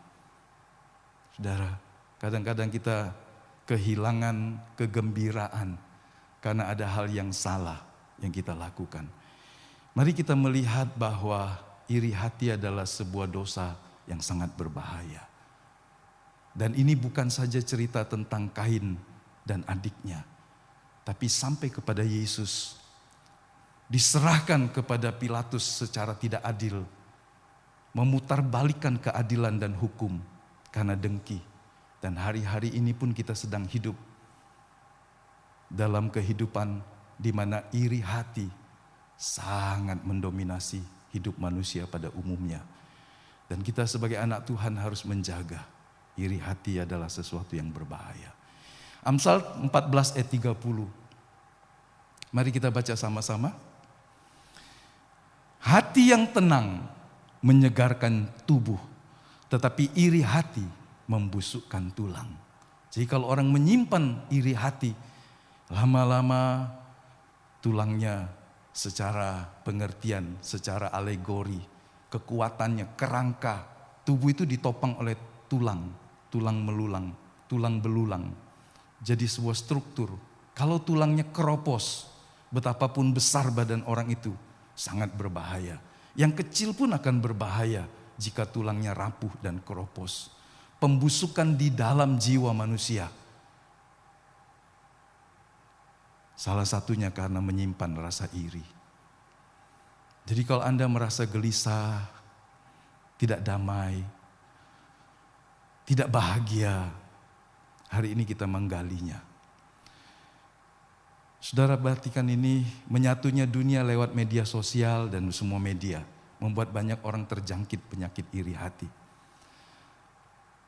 Saudara, kadang-kadang kita kehilangan kegembiraan karena ada hal yang salah yang kita lakukan. Mari kita melihat bahwa iri hati adalah sebuah dosa yang sangat berbahaya. Dan ini bukan saja cerita tentang Kain dan adiknya, tapi sampai kepada Yesus. Diserahkan kepada Pilatus secara tidak adil, memutarbalikkan keadilan dan hukum karena dengki. Dan hari-hari ini pun kita sedang hidup dalam kehidupan di mana iri hati sangat mendominasi hidup manusia pada umumnya. Dan kita sebagai anak Tuhan harus menjaga. Iri hati adalah sesuatu yang berbahaya. Amsal 14 ayat 30. Mari kita baca sama-sama. Hati yang tenang menyegarkan tubuh, tetapi iri hati membusukkan tulang. Jadi kalau orang menyimpan iri hati, lama-lama tulangnya secara pengertian, secara alegori, kekuatannya, kerangka tubuh itu ditopang oleh tulang, tulang melulang, tulang belulang. Jadi sebuah struktur. Kalau tulangnya keropos, betapapun besar badan orang itu, sangat berbahaya. Yang kecil pun akan berbahaya jika tulangnya rapuh dan keropos. Pembusukan di dalam jiwa manusia. Salah satunya karena menyimpan rasa iri. Jadi kalau Anda merasa gelisah, tidak damai, tidak bahagia, hari ini kita menggalinya. Saudara, perhatikan ini, menyatunya dunia lewat media sosial dan semua media membuat banyak orang terjangkit penyakit iri hati.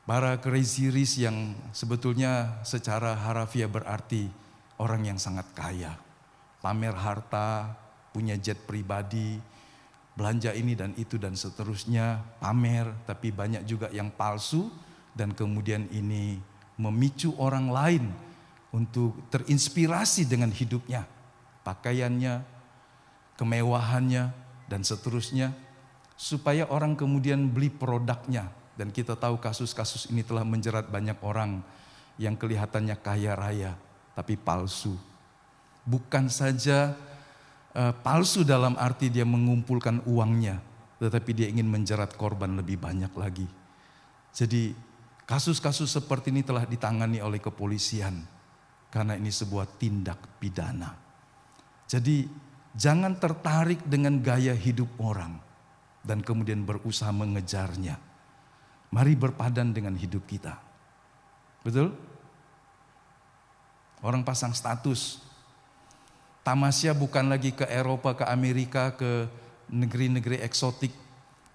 Para crazy rich yang sebetulnya secara harafiah berarti orang yang sangat kaya, pamer harta, punya jet pribadi, belanja ini dan itu dan seterusnya, pamer, tapi banyak juga yang palsu dan kemudian ini memicu orang lain untuk terinspirasi dengan hidupnya, pakaiannya, kemewahannya dan seterusnya, supaya orang kemudian beli produknya. Dan kita tahu kasus-kasus ini telah menjerat banyak orang yang kelihatannya kaya raya, tapi palsu. Bukan saja palsu dalam arti dia mengumpulkan uangnya, tetapi dia ingin menjerat korban lebih banyak lagi. Jadi kasus-kasus seperti ini telah ditangani oleh kepolisian, karena ini sebuah tindak pidana. Jadi jangan tertarik dengan gaya hidup orang dan kemudian berusaha mengejarnya. Mari berpadan dengan hidup kita. Betul? Orang pasang status. Tamasya bukan lagi ke Eropa, ke Amerika, ke negeri-negeri eksotik.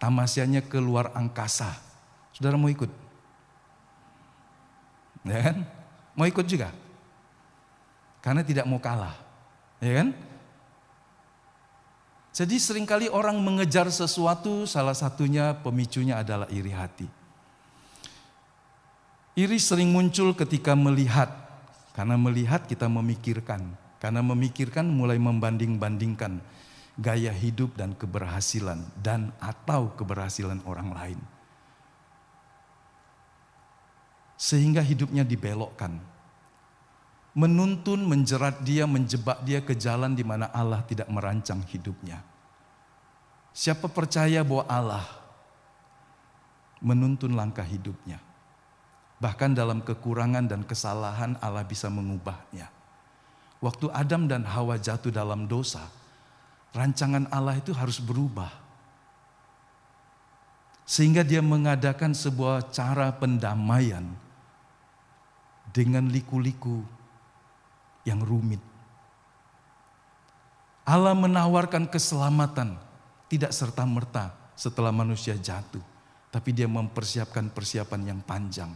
Tamasyanya ke luar angkasa. Saudara mau ikut? Ya kan? Mau ikut juga? Karena tidak mau kalah. Ya kan? Jadi seringkali orang mengejar sesuatu, salah satunya pemicunya adalah iri hati. Iri sering muncul ketika melihat. Karena melihat kita memikirkan. Karena memikirkan mulai membanding-bandingkan gaya hidup dan keberhasilan dan atau keberhasilan orang lain. Sehingga hidupnya dibelokkan. Menuntun, menjerat dia, menjebak dia ke jalan di mana Allah tidak merancang hidupnya. Siapa percaya bahwa Allah menuntun langkah hidupnya. Bahkan dalam kekurangan dan kesalahan Allah bisa mengubahnya. Waktu Adam dan Hawa jatuh dalam dosa, rancangan Allah itu harus berubah. Sehingga dia mengadakan sebuah cara pendamaian dengan liku-liku yang rumit. Allah menawarkan keselamatan tidak serta-merta setelah manusia jatuh, tapi dia mempersiapkan persiapan yang panjang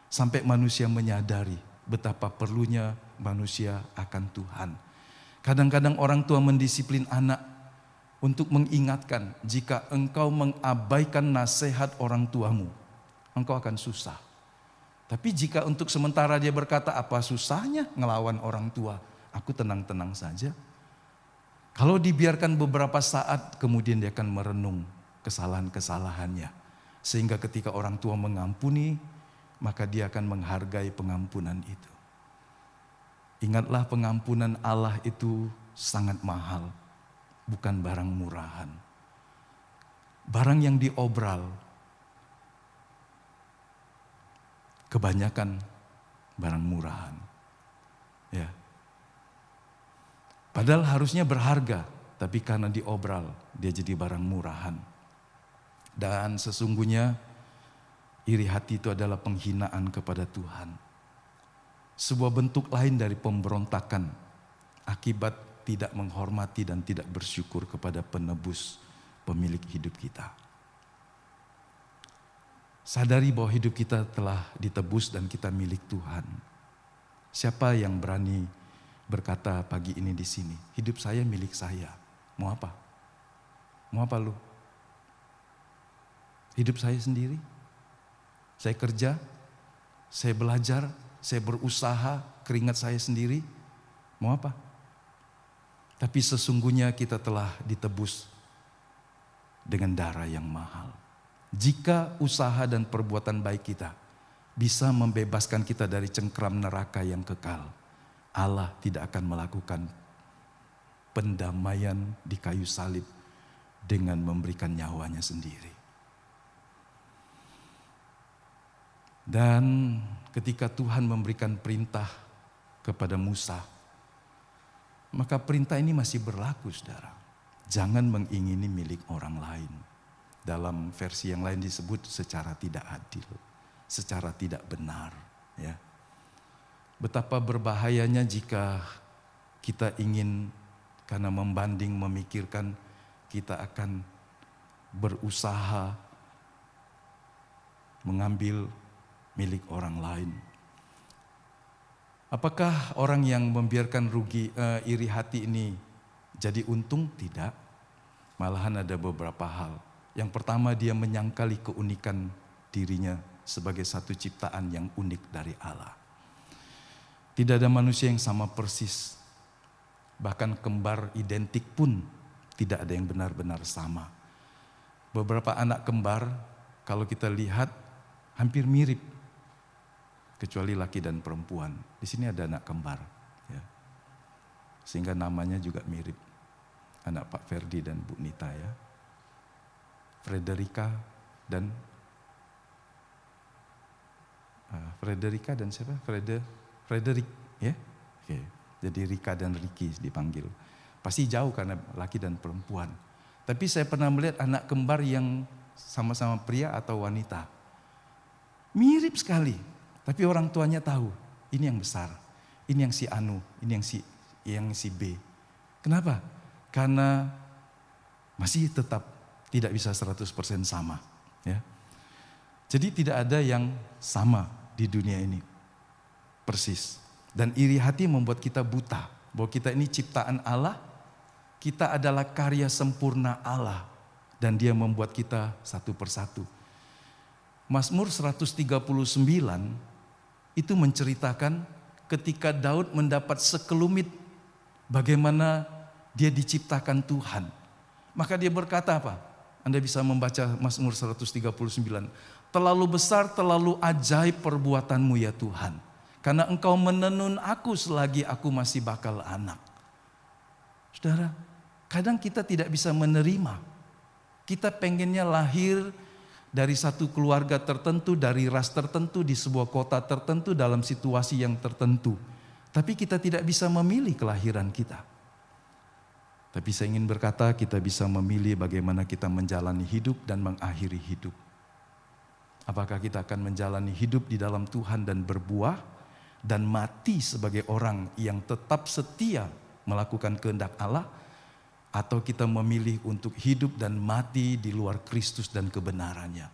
sampai manusia menyadari betapa perlunya manusia akan Tuhan. Kadang-kadang orang tua mendisiplin anak untuk mengingatkan, jika engkau mengabaikan nasihat orang tuamu, engkau akan susah. Tapi jika untuk sementara dia berkata, apa susahnya ngelawan orang tua? Aku tenang-tenang saja. Kalau dibiarkan beberapa saat, kemudian dia akan merenung kesalahan-kesalahannya. Sehingga ketika orang tua mengampuni, maka dia akan menghargai pengampunan itu. Ingatlah, pengampunan Allah itu sangat mahal, bukan barang murahan. Barang yang diobral, kebanyakan barang murahan. Ya. Padahal harusnya berharga, tapi karena diobral, dia jadi barang murahan. Dan sesungguhnya iri hati itu adalah penghinaan kepada Tuhan. Sebuah bentuk lain dari pemberontakan akibat tidak menghormati dan tidak bersyukur kepada penebus, pemilik hidup kita. Sadari bahwa hidup kita telah ditebus dan kita milik Tuhan. Siapa yang berani berkata pagi ini di sini, hidup saya milik saya. Mau apa? Mau apa lu? Hidup saya sendiri. Saya kerja, saya belajar, saya berusaha, keringat saya sendiri. Mau apa? Tapi sesungguhnya kita telah ditebus dengan darah yang mahal. Jika usaha dan perbuatan baik kita bisa membebaskan kita dari cengkram neraka yang kekal, Allah tidak akan melakukan pendamaian di kayu salib dengan memberikan nyawanya sendiri. Dan ketika Tuhan memberikan perintah kepada Musa, maka perintah ini masih berlaku, saudara. Jangan mengingini milik orang lain. Dalam versi yang lain disebut secara tidak adil, secara tidak benar. Ya. Betapa berbahayanya jika kita ingin karena membanding, memikirkan kita akan berusaha mengambil milik orang lain. Apakah orang yang membiarkan iri hati ini jadi untung? Tidak. Malahan ada beberapa hal. Yang pertama, dia menyangkali keunikan dirinya sebagai satu ciptaan yang unik dari Allah. Tidak ada manusia yang sama persis. Bahkan kembar identik pun tidak ada yang benar-benar sama. Beberapa anak kembar, kalau kita lihat hampir mirip. Kecuali laki dan perempuan. Di sini ada anak kembar. Ya. Sehingga namanya juga mirip. Anak Pak Ferdi dan Bu Nita ya. Frederica dan siapa? Frederick ya. Oke. Jadi Rika dan Ricky dipanggil. Pasti jauh karena laki dan perempuan. Tapi saya pernah melihat anak kembar yang sama-sama pria atau wanita. Mirip sekali. Tapi orang tuanya tahu, ini yang besar, ini yang si Anu, ini yang si B. Kenapa? Karena masih tetap tidak bisa 100% sama. Ya. Jadi tidak ada yang sama di dunia ini. Persis. Dan iri hati membuat kita buta. Bahwa kita ini ciptaan Allah. Kita adalah karya sempurna Allah. Dan dia membuat kita satu persatu. Mazmur 139 itu menceritakan ketika Daud mendapat sekelumit bagaimana dia diciptakan Tuhan. Maka dia berkata apa? Anda bisa membaca Mazmur 139. Terlalu besar, terlalu ajaib perbuatanmu ya Tuhan. Karena engkau menenun aku selagi aku masih bakal anak. Saudara, kadang kita tidak bisa menerima. Kita pengennya lahir dari satu keluarga tertentu, dari ras tertentu, di sebuah kota tertentu, dalam situasi yang tertentu. Tapi kita tidak bisa memilih kelahiran kita. Tapi saya ingin berkata kita bisa memilih bagaimana kita menjalani hidup dan mengakhiri hidup. Apakah kita akan menjalani hidup di dalam Tuhan dan berbuah dan mati sebagai orang yang tetap setia melakukan kehendak Allah, atau kita memilih untuk hidup dan mati di luar Kristus dan kebenarannya.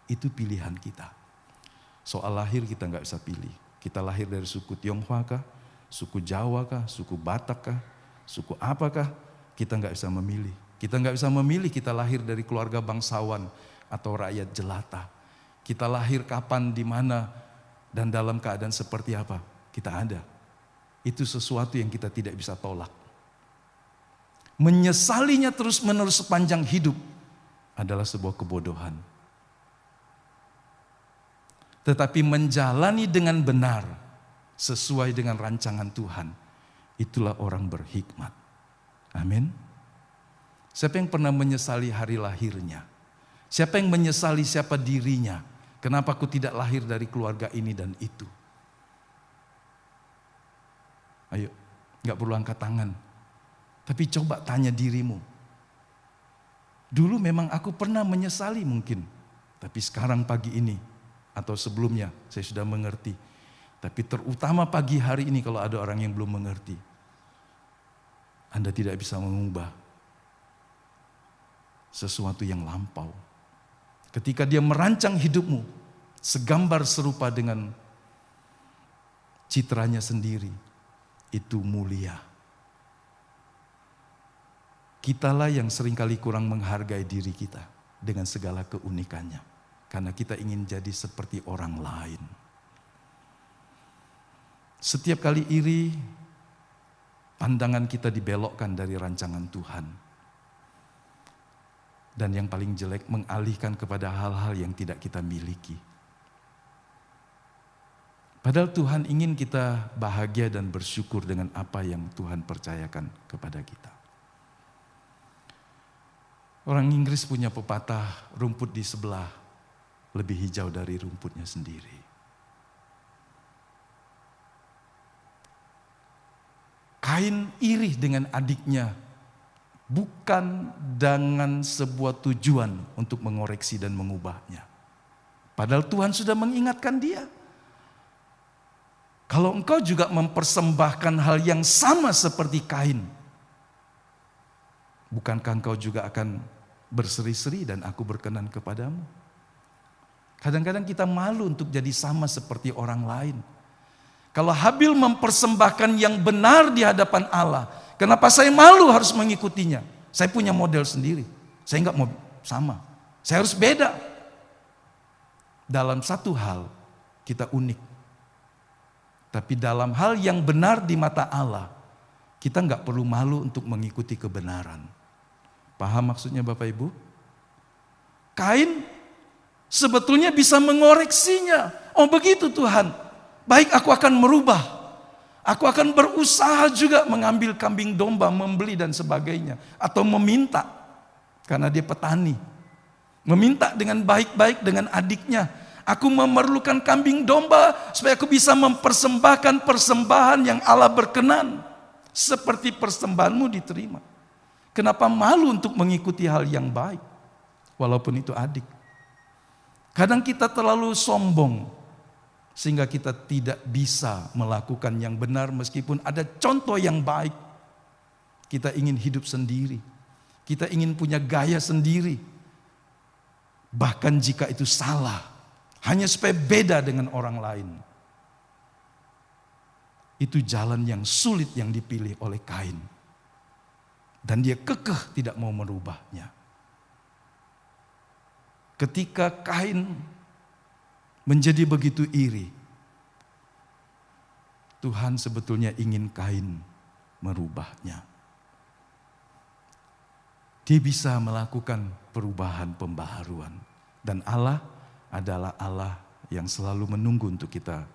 Itu pilihan kita. Soal lahir kita nggak bisa pilih. Kita lahir dari suku Tionghoa kah, suku Jawa kah, suku Batak kah, suku apakah? Kita nggak bisa memilih. Kita nggak bisa memilih kita lahir dari keluarga bangsawan atau rakyat jelata. Kita lahir kapan, di mana, dan dalam keadaan seperti apa. Kita ada. Itu sesuatu yang kita tidak bisa tolak. Menyesalinya terus-menerus sepanjang hidup adalah sebuah kebodohan. Tetapi menjalani dengan benar sesuai dengan rancangan Tuhan, itulah orang berhikmat. Amin. Siapa yang pernah menyesali hari lahirnya? Siapa yang menyesali siapa dirinya? Kenapa aku tidak lahir dari keluarga ini dan itu? Ayo, gak perlu angkat tangan. Tapi coba tanya dirimu. Dulu memang aku pernah menyesali mungkin. Tapi sekarang pagi ini atau sebelumnya saya sudah mengerti. Tapi terutama pagi hari ini kalau ada orang yang belum mengerti. Anda tidak bisa mengubah sesuatu yang lampau. Ketika dia merancang hidupmu, segambar serupa dengan citranya sendiri, itu mulia. Kitalah yang seringkali kurang menghargai diri kita dengan segala keunikannya. Karena kita ingin jadi seperti orang lain. Setiap kali iri, pandangan kita dibelokkan dari rancangan Tuhan. Dan yang paling jelek, mengalihkan kepada hal-hal yang tidak kita miliki. Padahal Tuhan ingin kita bahagia dan bersyukur dengan apa yang Tuhan percayakan kepada kita. Orang Inggris punya pepatah, rumput di sebelah lebih hijau dari rumputnya sendiri. Kain iri dengan adiknya bukan dengan sebuah tujuan untuk mengoreksi dan mengubahnya. Padahal Tuhan sudah mengingatkan dia. Kalau engkau juga mempersembahkan hal yang sama seperti Kain, bukankah engkau juga akan berseri-seri dan aku berkenan kepadamu? Kadang-kadang kita malu untuk jadi sama seperti orang lain. Kalau Habil mempersembahkan yang benar di hadapan Allah, kenapa saya malu harus mengikutinya? Saya punya model sendiri. Saya enggak mau sama. Saya harus beda. Dalam satu hal kita unik. Tapi dalam hal yang benar di mata Allah, kita enggak perlu malu untuk mengikuti kebenaran. Paham maksudnya Bapak Ibu? Kain sebetulnya bisa mengoreksinya. Oh begitu Tuhan. Baik, aku akan merubah. Aku akan berusaha juga mengambil kambing domba, membeli dan sebagainya. Atau meminta, karena dia petani. Meminta dengan baik-baik dengan adiknya. Aku memerlukan kambing domba supaya aku bisa mempersembahkan persembahan yang Allah berkenan. Seperti persembahanmu diterima. Kenapa malu untuk mengikuti hal yang baik? Walaupun itu adik. Kadang kita terlalu sombong. Sehingga kita tidak bisa melakukan yang benar meskipun ada contoh yang baik. Kita ingin hidup sendiri. Kita ingin punya gaya sendiri. Bahkan jika itu salah, hanya supaya beda dengan orang lain. Itu jalan yang sulit yang dipilih oleh Kain. Dan dia kekeh tidak mau merubahnya. Ketika Kain menjadi begitu iri, Tuhan sebetulnya ingin Kain merubahnya. Dia bisa melakukan perubahan pembaharuan. Dan Allah adalah Allah yang selalu menunggu untuk kita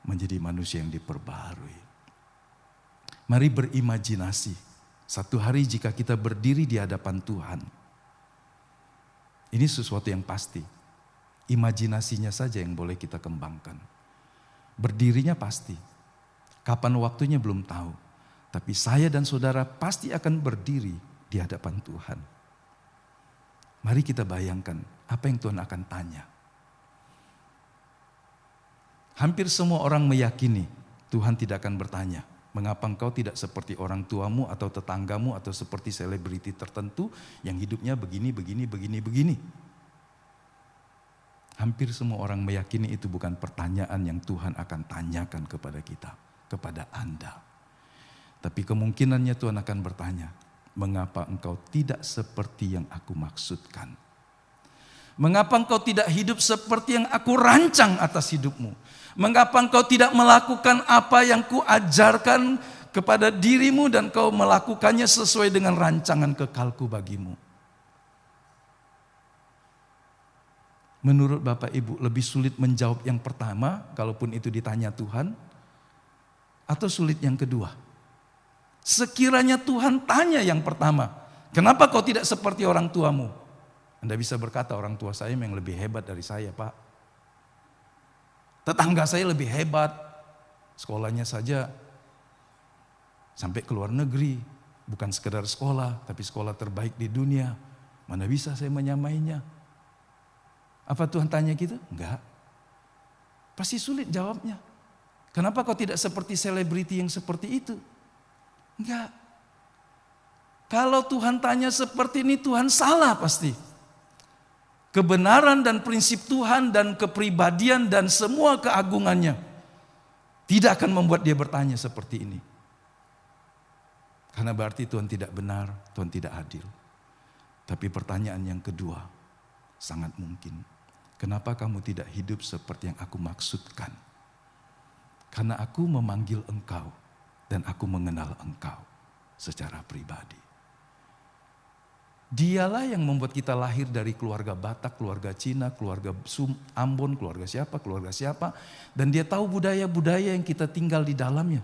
menjadi manusia yang diperbaharui. Mari berimajinasi. Satu hari jika kita berdiri di hadapan Tuhan. Ini sesuatu yang pasti. Imajinasinya saja yang boleh kita kembangkan. Berdirinya pasti. Kapan waktunya belum tahu. Tapi saya dan saudara pasti akan berdiri di hadapan Tuhan. Mari kita bayangkan apa yang Tuhan akan tanya. Hampir semua orang meyakini Tuhan tidak akan bertanya, mengapa engkau tidak seperti orang tuamu atau tetanggamu atau seperti selebriti tertentu yang hidupnya begini. Hampir semua orang meyakini itu bukan pertanyaan yang Tuhan akan tanyakan kepada kita, kepada Anda. Tapi kemungkinannya Tuhan akan bertanya, mengapa engkau tidak seperti yang aku maksudkan? Mengapa engkau tidak hidup seperti yang aku rancang atas hidupmu? Mengapa engkau tidak melakukan apa yang kuajarkan kepada dirimu dan kau melakukannya sesuai dengan rancangan kekalku bagimu? Menurut Bapak Ibu lebih sulit menjawab yang pertama kalaupun itu ditanya Tuhan, atau sulit yang kedua? Sekiranya Tuhan tanya yang pertama, kenapa kau tidak seperti orang tuamu? Anda bisa berkata orang tua saya yang lebih hebat dari saya, Pak. Tetangga saya lebih hebat, sekolahnya saja sampai ke luar negeri. Bukan sekedar sekolah, tapi sekolah terbaik di dunia. Mana bisa saya menyamainya? Apa Tuhan tanya gitu? Enggak. Pasti sulit jawabnya. Kenapa kau tidak seperti selebriti yang seperti itu? Enggak. Kalau Tuhan tanya seperti ini, Tuhan salah pasti. Kebenaran dan prinsip Tuhan dan kepribadian dan semua keagungannya tidak akan membuat dia bertanya seperti ini. Karena berarti Tuhan tidak benar, Tuhan tidak adil. Tapi pertanyaan yang kedua sangat mungkin. Kenapa kamu tidak hidup seperti yang aku maksudkan? Karena aku memanggil engkau dan aku mengenal engkau secara pribadi. Dialah yang membuat kita lahir dari keluarga Batak, keluarga Cina, keluarga Ambon, keluarga siapa. Dan dia tahu budaya-budaya yang kita tinggal di dalamnya.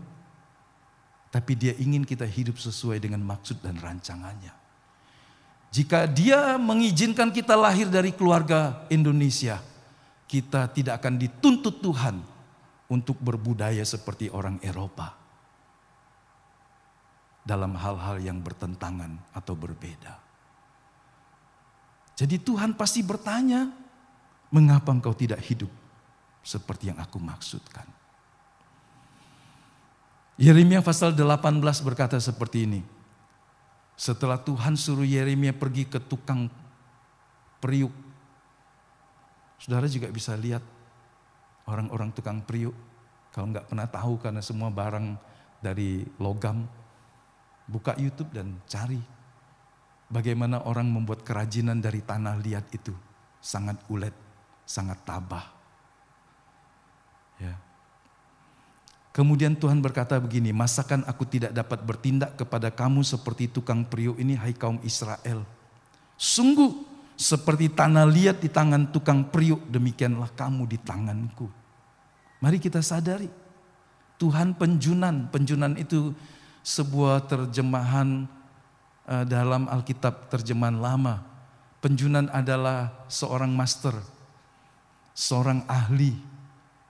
Tapi dia ingin kita hidup sesuai dengan maksud dan rancangannya. Jika dia mengizinkan kita lahir dari keluarga Indonesia, kita tidak akan dituntut Tuhan untuk berbudaya seperti orang Eropa. Dalam hal-hal yang bertentangan atau berbeda. Jadi Tuhan pasti bertanya, mengapa engkau tidak hidup seperti yang aku maksudkan? Yeremia pasal 18 berkata seperti ini. Setelah Tuhan suruh Yeremia pergi ke tukang periuk. Saudara juga bisa lihat orang-orang tukang periuk. Kalau nggak pernah tahu karena semua barang dari logam. Buka YouTube dan cari. Bagaimana orang membuat kerajinan dari tanah liat itu. Sangat ulet, sangat tabah. Ya. Kemudian Tuhan berkata begini, masakan aku tidak dapat bertindak kepada kamu seperti tukang periuk ini, hai kaum Israel. Sungguh seperti tanah liat di tangan tukang periuk, demikianlah kamu di tanganku. Mari kita sadari, Tuhan penjunan. Penjunan itu sebuah terjemahan dalam Alkitab terjemahan lama. Penjunan adalah seorang master, seorang ahli.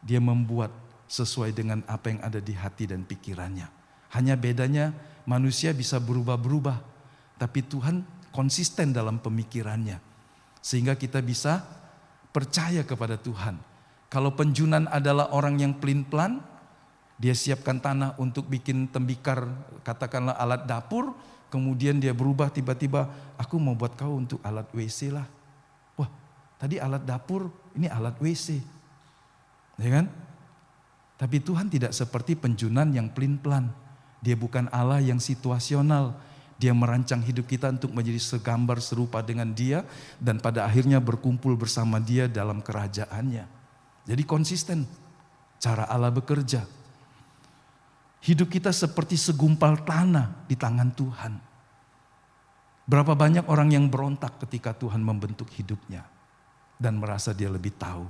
Dia membuat sesuai dengan apa yang ada di hati dan pikirannya. Hanya bedanya manusia bisa berubah-berubah, tapi Tuhan konsisten dalam pemikirannya. Sehingga kita bisa percaya kepada Tuhan. Kalau penjunan adalah orang yang pelin-pelan, Dia siapkan tanah untuk bikin tembikar, katakanlah alat dapur, kemudian dia berubah tiba-tiba, aku mau buat kau untuk alat WC lah. Wah, tadi alat dapur, ini alat WC. Ya kan? Tapi Tuhan tidak seperti penjunan yang pelin-pelan. Dia bukan Allah yang situasional. Dia merancang hidup kita untuk menjadi segambar serupa dengan Dia dan pada akhirnya berkumpul bersama Dia dalam kerajaannya. Jadi konsisten cara Allah bekerja. Hidup kita seperti segumpal tanah di tangan Tuhan. Berapa banyak orang yang berontak ketika Tuhan membentuk hidupnya dan merasa dia lebih tahu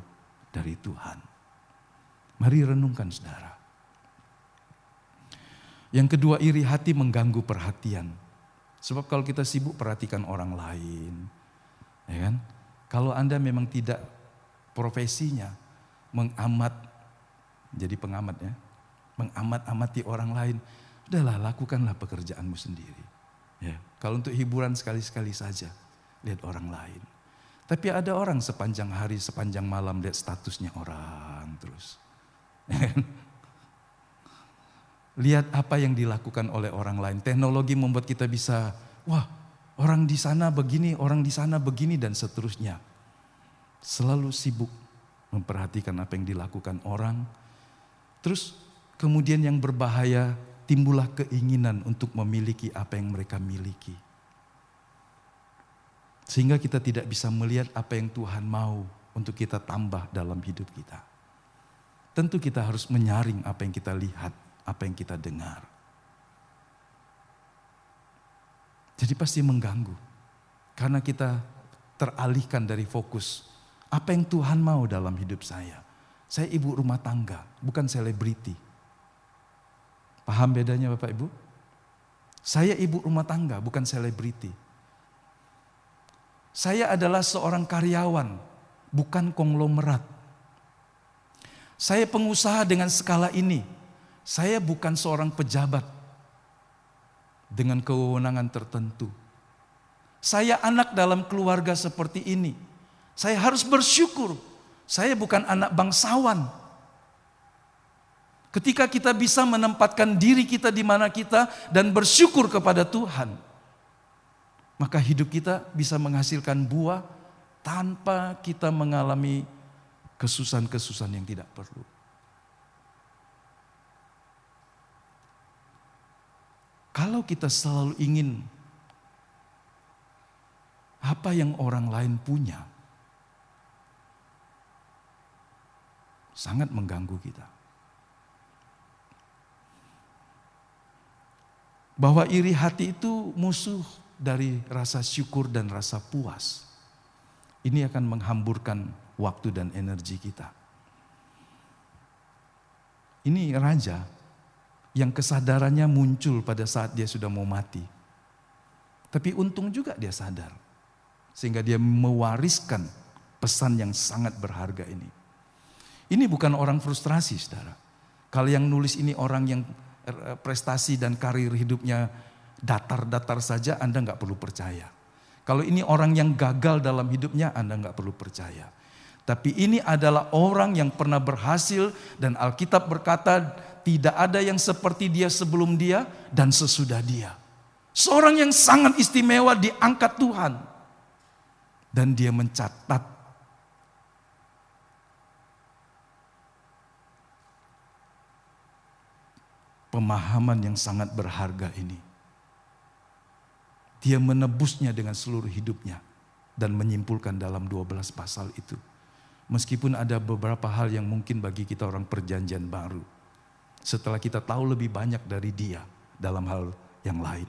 dari Tuhan. Mari renungkan saudara. Yang kedua, iri hati mengganggu perhatian. Sebab kalau kita sibuk perhatikan orang lain, ya kan? Kalau Anda memang tidak profesinya mengamat, jadi pengamat ya, mengamat-amati orang lain, udahlah lakukanlah pekerjaanmu sendiri. Ya, kalau untuk hiburan sekali-sekali saja, lihat orang lain. Tapi ada orang sepanjang hari, sepanjang malam lihat statusnya orang terus. Lihat apa yang dilakukan oleh orang lain. Teknologi membuat kita bisa, wah orang di sana begini, orang di sana begini dan seterusnya. Selalu sibuk memperhatikan apa yang dilakukan orang. Terus kemudian yang berbahaya, timbullah keinginan untuk memiliki apa yang mereka miliki. Sehingga kita tidak bisa melihat apa yang Tuhan mau untuk kita tambah dalam hidup kita. Tentu kita harus menyaring apa yang kita lihat, apa yang kita dengar. Jadi pasti mengganggu. Karena kita teralihkan dari fokus. Apa yang Tuhan mau dalam hidup saya. Saya ibu rumah tangga, bukan selebriti. Paham bedanya Bapak Ibu? Saya ibu rumah tangga, bukan selebriti. Saya adalah seorang karyawan, bukan konglomerat. Saya pengusaha dengan skala ini. Saya bukan seorang pejabat dengan kewenangan tertentu. Saya anak dalam keluarga seperti ini. Saya harus bersyukur. Saya bukan anak bangsawan. Ketika kita bisa menempatkan diri kita di mana kita dan bersyukur kepada Tuhan, maka hidup kita bisa menghasilkan buah tanpa kita mengalami kesusahan-kesusahan yang tidak perlu. Kalau kita selalu ingin apa yang orang lain punya, sangat mengganggu kita. Bahwa iri hati itu musuh dari rasa syukur dan rasa puas. Ini akan menghamburkan waktu dan energi kita. Ini raja yang kesadarannya muncul pada saat dia sudah mau mati. Tapi untung juga dia sadar. Sehingga dia mewariskan pesan yang sangat berharga ini. Ini bukan orang frustrasi, saudara. Kalau yang nulis ini orang yang prestasi dan karir hidupnya datar-datar saja, Anda nggak perlu percaya. Kalau ini orang yang gagal dalam hidupnya, Anda nggak perlu percaya. Tapi ini adalah orang yang pernah berhasil dan Alkitab berkata tidak ada yang seperti dia sebelum dia dan sesudah dia. Seorang yang sangat istimewa diangkat Tuhan. Dan dia mencatat pemahaman yang sangat berharga ini. Dia menebusnya dengan seluruh hidupnya dan menyimpulkan dalam 12 pasal itu. Meskipun ada beberapa hal yang mungkin bagi kita orang perjanjian baru. Setelah kita tahu lebih banyak dari dia dalam hal yang lain.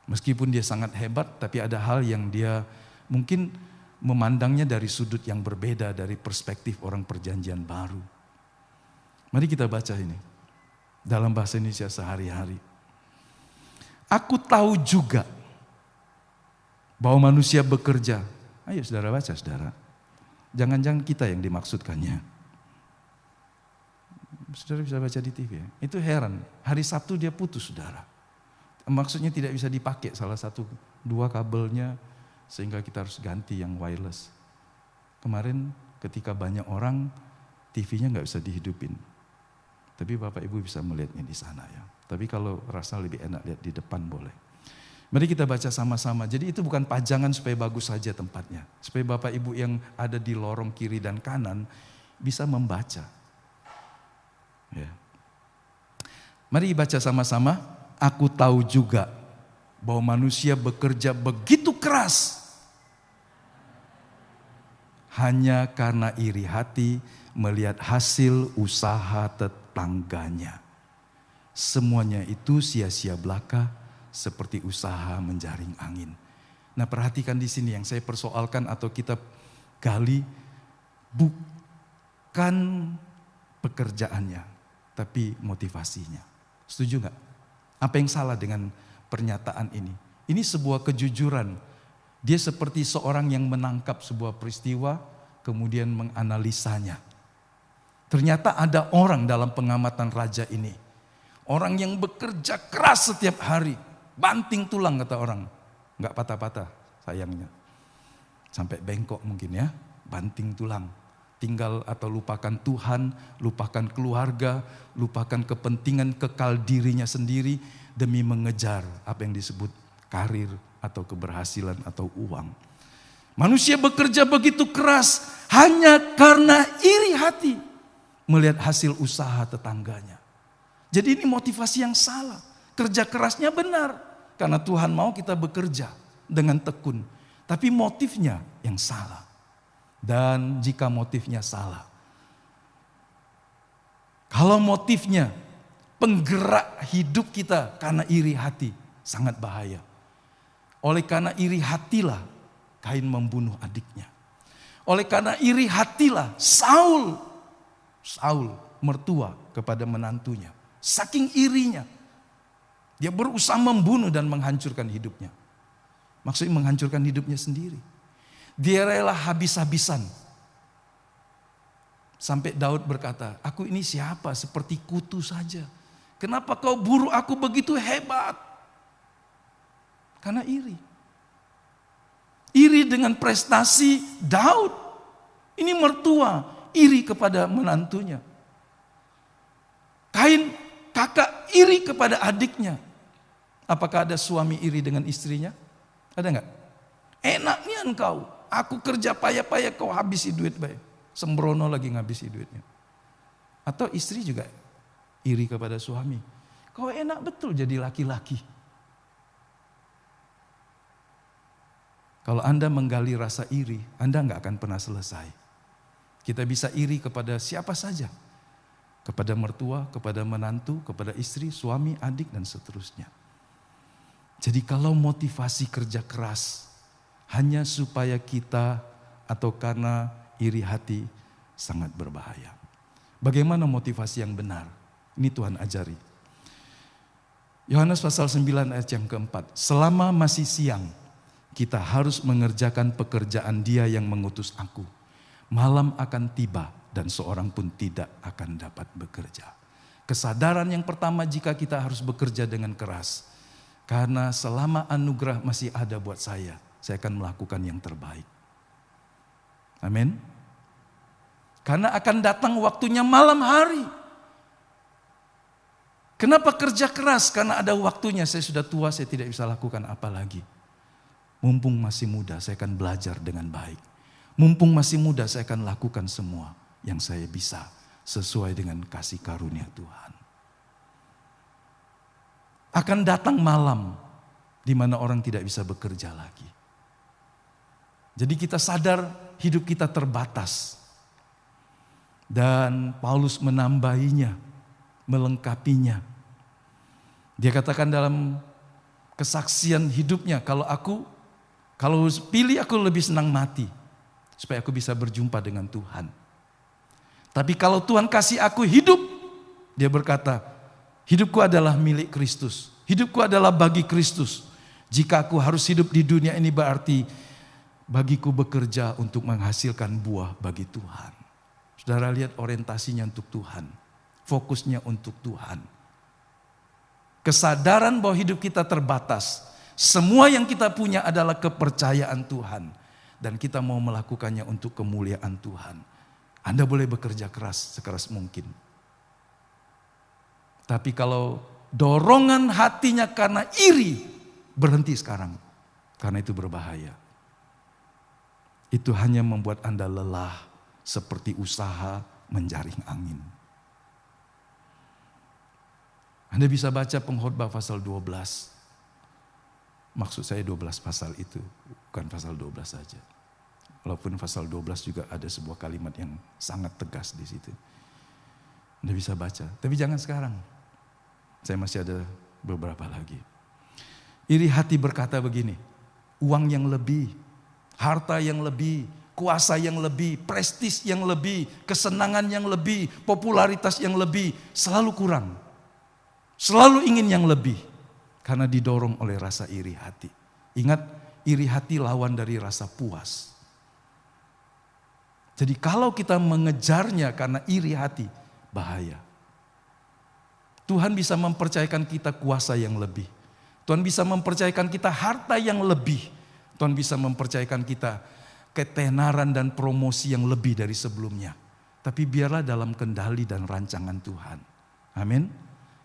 Meskipun dia sangat hebat, tapi ada hal yang dia mungkin memandangnya dari sudut yang berbeda dari perspektif orang perjanjian baru. Mari kita baca ini. Dalam bahasa Indonesia sehari-hari. Aku tahu juga bahwa manusia bekerja. Ayo saudara baca saudara. Jangan-jangan kita yang dimaksudkannya. Saudara bisa baca di TV ya. Itu heran. Hari Sabtu dia putus saudara. Maksudnya tidak bisa dipakai salah satu dua kabelnya. Sehingga kita harus ganti yang wireless. Kemarin ketika banyak orang TV-nya gak bisa dihidupin. Tapi Bapak Ibu bisa melihatnya di sana ya. Tapi kalau rasa lebih enak lihat di depan boleh. Mari kita baca sama-sama. Jadi itu bukan pajangan supaya bagus saja tempatnya. Supaya Bapak Ibu yang ada di lorong kiri dan kanan bisa membaca. Ya. Mari baca sama-sama. Aku tahu juga bahwa manusia bekerja begitu keras hanya karena iri hati melihat hasil usaha tetangganya. Semuanya itu sia-sia belaka seperti usaha menjaring angin. Nah, perhatikan di sini yang saya persoalkan atau kita gali bukan pekerjaannya, tapi motivasinya. Setuju nggak? Apa yang salah dengan pernyataan ini? Ini sebuah kejujuran. Dia seperti seorang yang menangkap sebuah peristiwa, kemudian menganalisanya. Ternyata ada orang dalam pengamatan raja ini. Orang yang bekerja keras setiap hari. Banting tulang kata orang. Enggak patah-patah sayangnya. Sampai bengkok mungkin ya. Banting tulang. Tinggal atau lupakan Tuhan, lupakan keluarga, lupakan kepentingan kekal dirinya sendiri demi mengejar apa yang disebut karir atau keberhasilan atau uang. Manusia bekerja begitu keras hanya karena iri hati melihat hasil usaha tetangganya. Jadi ini motivasi yang salah. Kerja kerasnya benar karena Tuhan mau kita bekerja dengan tekun. Tapi motifnya yang salah. Dan jika motifnya salah, kalau motifnya penggerak hidup kita karena iri hati, sangat bahaya. Oleh karena iri hatilah Kain membunuh adiknya. Oleh karena iri hatilah Saul mertua kepada menantunya. Saking irinya, dia berusaha membunuh dan menghancurkan hidupnya. Maksudnya menghancurkan hidupnya sendiri. Dia rela habis-habisan. Sampai Daud berkata, aku ini siapa? Seperti kutu saja. Kenapa kau bunuh aku begitu hebat? Karena iri. Iri dengan prestasi Daud. Ini mertua, iri kepada menantunya. Kain kakak iri kepada adiknya. Apakah ada suami iri dengan istrinya? Ada enggak? Enaknya engkau, aku kerja payah-payah kau habisi duit baik. Sembrono lagi ngabisi duitnya. Atau istri juga iri kepada suami. Kau enak betul jadi laki-laki. Kalau Anda menggali rasa iri, Anda nggak akan pernah selesai. Kita bisa iri kepada siapa saja. Kepada mertua, kepada menantu, kepada istri, suami, adik, dan seterusnya. Jadi kalau motivasi kerja keras hanya supaya kita atau karena iri hati sangat berbahaya. Bagaimana motivasi yang benar? Ini Tuhan ajari. Yohanes pasal 9 ayat yang keempat. Selama masih siang, kita harus mengerjakan pekerjaan Dia yang mengutus aku. Malam akan tiba dan seorang pun tidak akan dapat bekerja. Kesadaran yang pertama jika kita harus bekerja dengan keras. Karena selama anugerah masih ada buat saya akan melakukan yang terbaik. Amin. Karena akan datang waktunya malam hari. Kenapa kerja keras? Karena ada waktunya, saya sudah tua, saya tidak bisa lakukan apa lagi. Mumpung masih muda, saya akan belajar dengan baik. Mumpung masih muda, saya akan lakukan semua yang saya bisa sesuai dengan kasih karunia Tuhan. Akan datang malam di mana orang tidak bisa bekerja lagi. Jadi kita sadar hidup kita terbatas. Dan Paulus menambahinya, melengkapinya. Dia katakan dalam kesaksian hidupnya, kalau pilih aku lebih senang mati. Supaya aku bisa berjumpa dengan Tuhan. Tapi kalau Tuhan kasih aku hidup, dia berkata, hidupku adalah milik Kristus. Hidupku adalah bagi Kristus. Jika aku harus hidup di dunia ini berarti bagiku bekerja untuk menghasilkan buah bagi Tuhan. Saudara lihat orientasinya untuk Tuhan. Fokusnya untuk Tuhan. Kesadaran bahwa hidup kita terbatas. Semua yang kita punya adalah kepercayaan Tuhan. Dan kita mau melakukannya untuk kemuliaan Tuhan. Anda boleh bekerja keras sekeras mungkin. Tapi kalau dorongan hatinya karena iri, berhenti sekarang. Karena itu berbahaya. Itu hanya membuat Anda lelah seperti usaha menjaring angin. Anda bisa baca Pengkhotbah pasal 12. Maksud saya 12 pasal itu, bukan pasal 12 saja. Walaupun pasal 12 juga ada sebuah kalimat yang sangat tegas di situ. Anda bisa baca, tapi jangan sekarang. Saya masih ada beberapa lagi. Iri hati berkata begini, uang yang lebih, harta yang lebih, kuasa yang lebih, prestis yang lebih, kesenangan yang lebih, popularitas yang lebih, selalu kurang. Selalu ingin yang lebih, karena didorong oleh rasa iri hati. Ingat, iri hati lawan dari rasa puas. Jadi kalau kita mengejarnya karena iri hati, bahaya. Tuhan bisa mempercayakan kita kuasa yang lebih. Tuhan bisa mempercayakan kita harta yang lebih. Tuhan bisa mempercayakan kita ketenaran dan promosi yang lebih dari sebelumnya. Tapi biarlah dalam kendali dan rancangan Tuhan. Amin.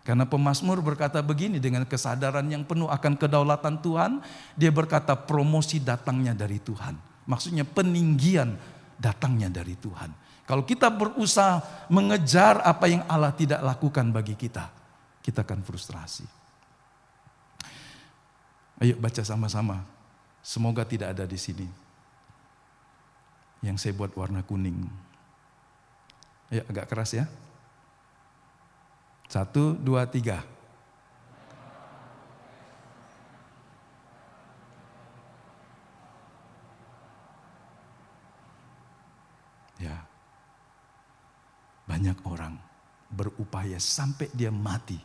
Karena pemazmur berkata begini dengan kesadaran yang penuh akan kedaulatan Tuhan. Dia berkata promosi datangnya dari Tuhan. Maksudnya peninggian datangnya dari Tuhan. Kalau kita berusaha mengejar apa yang Allah tidak lakukan bagi kita, kita akan frustrasi. Ayo baca sama-sama. Semoga tidak ada di sini yang saya buat warna kuning. Ayo agak keras ya. 1, 2, 3. Ya. Banyak orang berupaya sampai dia mati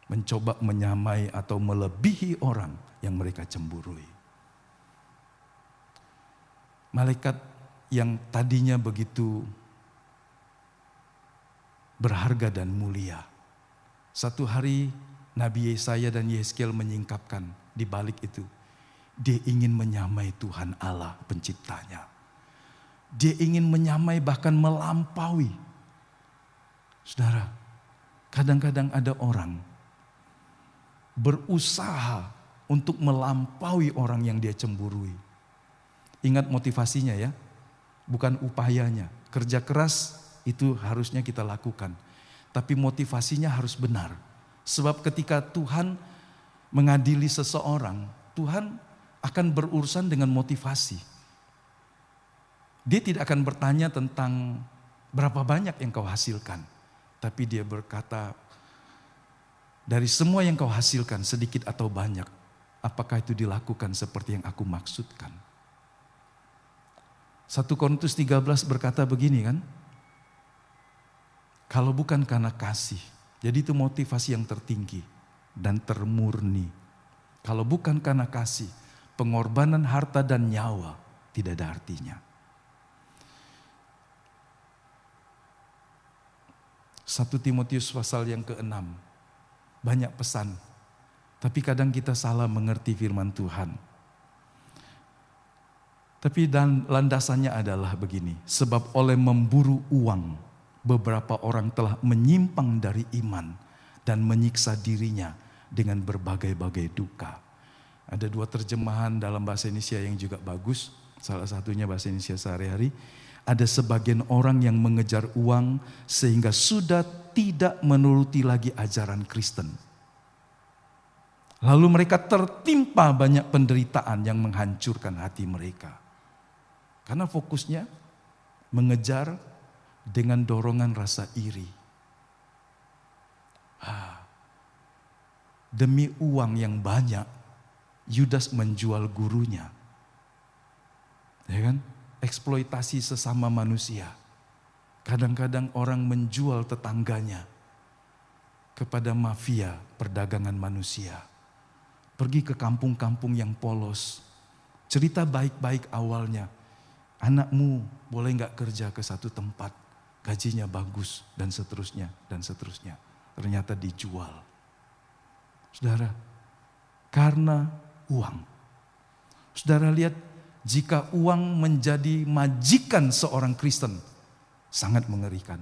mencoba menyamai atau melebihi orang yang mereka cemburui. Malaikat yang tadinya begitu berharga dan mulia. Satu hari Nabi Yesaya dan Yehezkiel menyingkapkan di balik itu. Dia ingin menyamai Tuhan Allah penciptanya. Dia ingin menyamai bahkan melampaui. Saudara, kadang-kadang ada orang berusaha untuk melampaui orang yang dia cemburui. Ingat motivasinya ya, bukan upayanya. Kerja keras itu harusnya kita lakukan. Tapi motivasinya harus benar. Sebab ketika Tuhan mengadili seseorang, Tuhan akan berurusan dengan motivasi. Dia tidak akan bertanya tentang berapa banyak yang kau hasilkan. Tapi dia berkata, dari semua yang kau hasilkan sedikit atau banyak, apakah itu dilakukan seperti yang aku maksudkan? 1 Korintus 13 berkata begini kan, kalau bukan karena kasih, jadi itu motivasi yang tertinggi dan termurni. Kalau bukan karena kasih, pengorbanan harta dan nyawa tidak ada artinya. 1 Timotius pasal yang ke-6, banyak pesan, tapi kadang kita salah mengerti firman Tuhan. Tapi landasannya adalah begini, sebab oleh memburu uang, beberapa orang telah menyimpang dari iman dan menyiksa dirinya dengan berbagai-bagai duka. Ada 2 terjemahan dalam bahasa Indonesia yang juga bagus, salah satunya bahasa Indonesia sehari-hari. Ada sebagian orang yang mengejar uang sehingga sudah tidak menuruti lagi ajaran Kristen. Lalu mereka tertimpa banyak penderitaan yang menghancurkan hati mereka. Karena fokusnya mengejar dengan dorongan rasa iri. Demi uang yang banyak, Yudas menjual gurunya. Ya kan? Eksploitasi sesama manusia. Kadang-kadang orang menjual tetangganya kepada mafia perdagangan manusia. Pergi ke kampung-kampung yang polos. Cerita baik-baik awalnya. Anakmu boleh gak kerja ke satu tempat. Gajinya bagus dan seterusnya dan seterusnya. Ternyata dijual. Saudara, karena uang. Saudara lihat, jika uang menjadi majikan seorang Kristen, sangat mengerikan.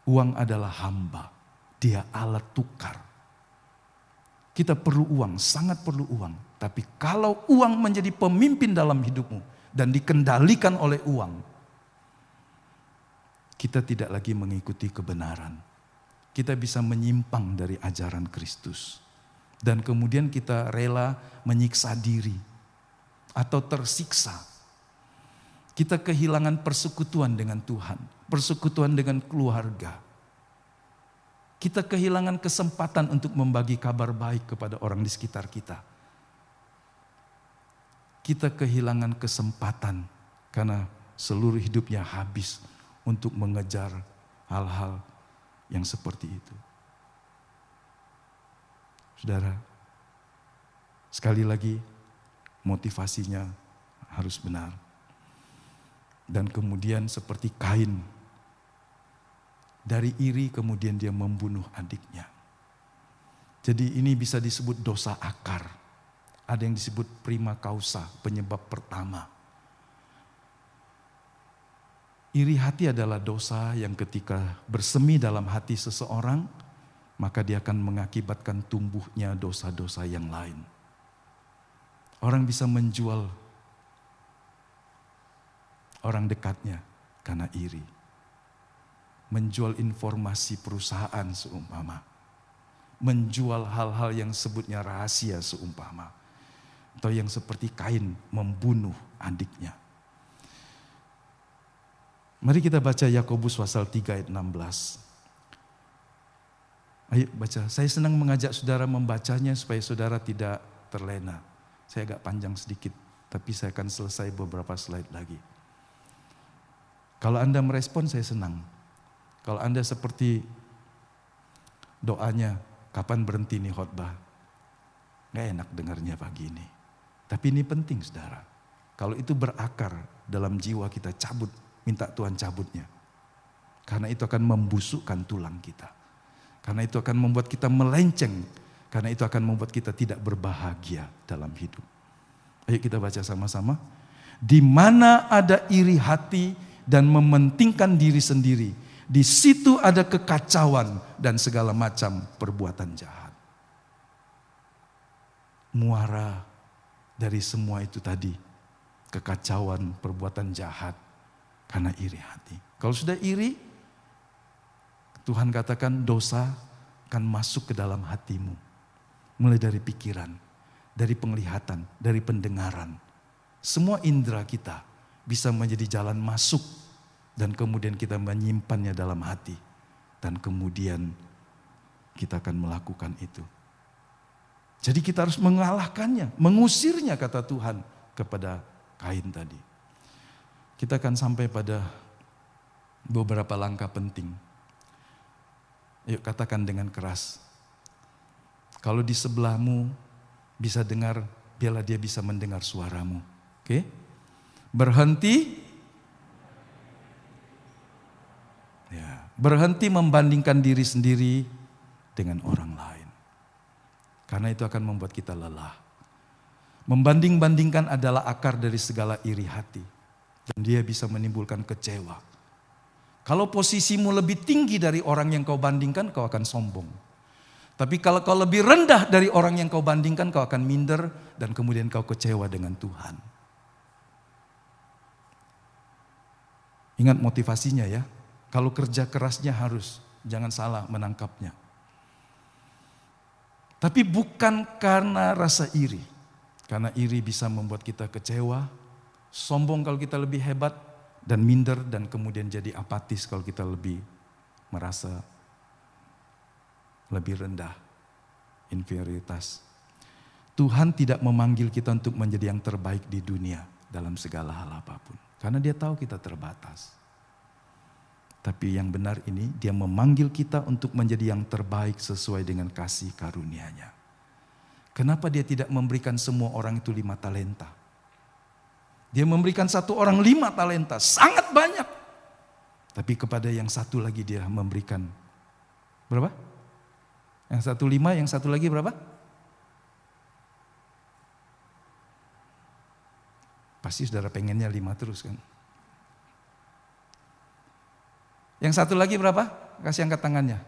Uang adalah hamba, Dia alat tukar. Kita perlu uang, sangat perlu uang. Tapi kalau uang menjadi pemimpin dalam hidupmu dan dikendalikan oleh uang, kita tidak lagi mengikuti kebenaran. Kita bisa menyimpang dari ajaran Kristus. Dan kemudian kita rela menyiksa diri atau tersiksa. Kita kehilangan persekutuan dengan Tuhan, persekutuan dengan keluarga. Kita kehilangan kesempatan untuk membagi kabar baik kepada orang di sekitar kita. Kita kehilangan kesempatan karena seluruh hidupnya habis untuk mengejar hal-hal yang seperti itu. Saudara, sekali lagi motivasinya harus benar. Dan kemudian seperti Kain, dari iri kemudian dia membunuh adiknya. Jadi ini bisa disebut dosa akar. Ada yang disebut prima causa, penyebab pertama. Iri hati adalah dosa yang ketika bersemi dalam hati seseorang, maka dia akan mengakibatkan tumbuhnya dosa-dosa yang lain. Orang bisa menjual orang dekatnya karena iri. Menjual informasi perusahaan seumpama. Menjual hal-hal yang sebutnya rahasia seumpama. Atau yang seperti Kain membunuh adiknya. Mari kita baca Yakobus pasal 3 ayat 16. Ayo baca, saya senang mengajak saudara membacanya supaya saudara tidak terlena. Saya agak panjang sedikit, tapi saya akan selesai beberapa slide lagi. Kalau Anda merespon saya senang. Kalau Anda seperti doanya, kapan berhenti nih khotbah? Gak enak dengarnya pagi ini. Tapi ini penting saudara. Kalau itu berakar dalam jiwa kita, cabut, minta Tuhan cabutnya. Karena itu akan membusukkan tulang kita. Karena itu akan membuat kita melenceng. Karena itu akan membuat kita tidak berbahagia dalam hidup. Ayo kita baca sama-sama. Di mana ada iri hati dan mementingkan diri sendiri, di situ ada kekacauan dan segala macam perbuatan jahat. Muara dari semua itu tadi, kekacauan, perbuatan jahat, karena iri hati. Kalau sudah iri, Tuhan katakan dosa akan masuk ke dalam hatimu. Mulai dari pikiran, dari penglihatan, dari pendengaran. Semua indera kita bisa menjadi jalan masuk dan kemudian kita menyimpannya dalam hati. Dan kemudian kita akan melakukan itu. Jadi kita harus mengalahkannya, mengusirnya kata Tuhan kepada Kain tadi. Kita akan sampai pada beberapa langkah penting. Yuk katakan dengan keras. Kalau di sebelahmu bisa dengar, biarlah dia bisa mendengar suaramu. Oke? Berhenti. Ya, berhenti membandingkan diri sendiri dengan orang lain. Karena itu akan membuat kita lelah. Membanding-bandingkan adalah akar dari segala iri hati. Dan dia bisa menimbulkan kecewa. Kalau posisimu lebih tinggi dari orang yang kau bandingkan, kau akan sombong. Tapi kalau kau lebih rendah dari orang yang kau bandingkan, kau akan minder dan kemudian kau kecewa dengan Tuhan. Ingat motivasinya ya. Kalau kerja kerasnya harus, jangan salah menangkapnya. Tapi bukan karena rasa iri. Karena iri bisa membuat kita kecewa, sombong kalau kita lebih hebat, dan minder dan kemudian jadi apatis kalau kita lebih merasa lebih rendah, inferioritas. Tuhan tidak memanggil kita untuk menjadi yang terbaik di dunia dalam segala hal apapun. Karena dia tahu kita terbatas. Tapi yang benar ini, dia memanggil kita untuk menjadi yang terbaik sesuai dengan kasih karunia-Nya. Kenapa dia tidak memberikan semua orang itu 5 talenta? Dia memberikan satu orang 5 talenta, sangat banyak. Tapi kepada yang satu lagi dia memberikan, berapa? Yang satu 5, yang satu lagi berapa? Pasti saudara pengennya 5 terus kan? Yang satu lagi berapa? Kasih angkat tangannya.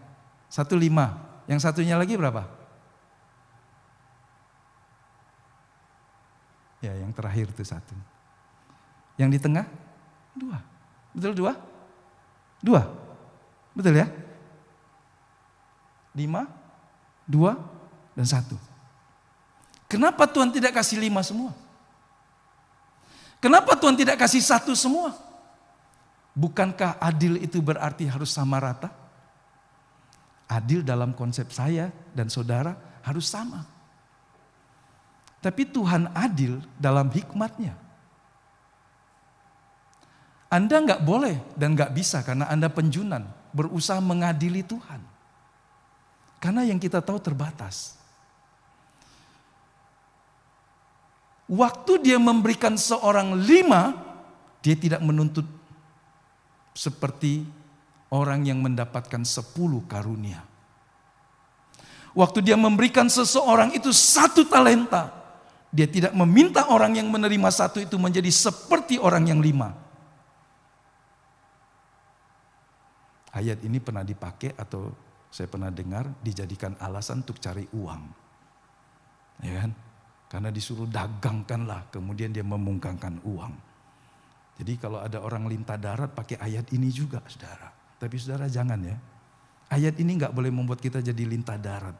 1 5. Yang satunya lagi berapa? Ya, yang terakhir itu 1. Yang di tengah 2. Betul 2? 2. Betul ya? 5, 2, dan 1. Kenapa Tuhan tidak kasih 5 semua? Kenapa Tuhan tidak kasih 1 semua? Bukankah adil itu berarti harus sama rata? Adil dalam konsep saya dan saudara harus sama. Tapi Tuhan adil dalam hikmatnya. Anda nggak boleh dan nggak bisa karena Anda penjunan berusaha mengadili Tuhan. Karena yang kita tahu terbatas. Waktu dia memberikan seorang 5, dia tidak menuntut seperti orang yang mendapatkan 10 karunia. Waktu dia memberikan seseorang itu 1 talenta, dia tidak meminta orang yang menerima 1 itu menjadi seperti orang yang 5. Ayat ini pernah dipakai atau saya pernah dengar dijadikan alasan untuk cari uang. Ya kan? Karena disuruh dagangkanlah, kemudian dia membungkangkan uang. Jadi kalau ada orang lintah darat pakai ayat ini juga, saudara. Tapi saudara jangan ya. Ayat ini nggak boleh membuat kita jadi lintah darat.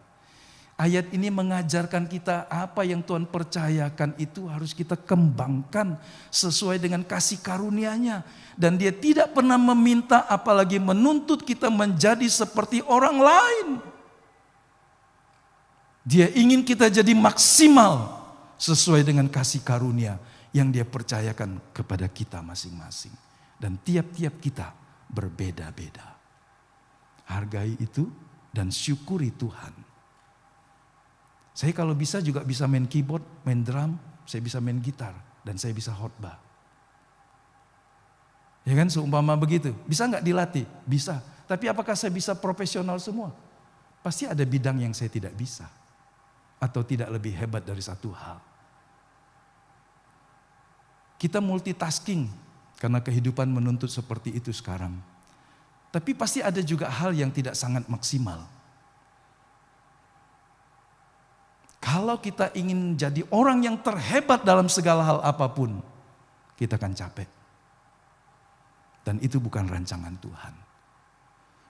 Ayat ini mengajarkan kita apa yang Tuhan percayakan itu harus kita kembangkan sesuai dengan kasih karunia-Nya. Dan dia tidak pernah meminta apalagi menuntut kita menjadi seperti orang lain. Dia ingin kita jadi maksimal sesuai dengan kasih karunia yang dia percayakan kepada kita masing-masing. Dan tiap-tiap kita berbeda-beda. Hargai itu dan syukuri Tuhan. Saya kalau bisa juga bisa main keyboard, main drum, saya bisa main gitar, dan saya bisa khotbah. Ya kan, seumpama begitu. Bisa nggak dilatih? Bisa. Tapi apakah saya bisa profesional semua? Pasti ada bidang yang saya tidak bisa. Atau tidak lebih hebat dari satu hal. Kita multitasking, karena kehidupan menuntut seperti itu sekarang. Tapi pasti ada juga hal yang tidak sangat maksimal. Kalau kita ingin jadi orang yang terhebat dalam segala hal apapun, kita akan capek. Dan itu bukan rancangan Tuhan.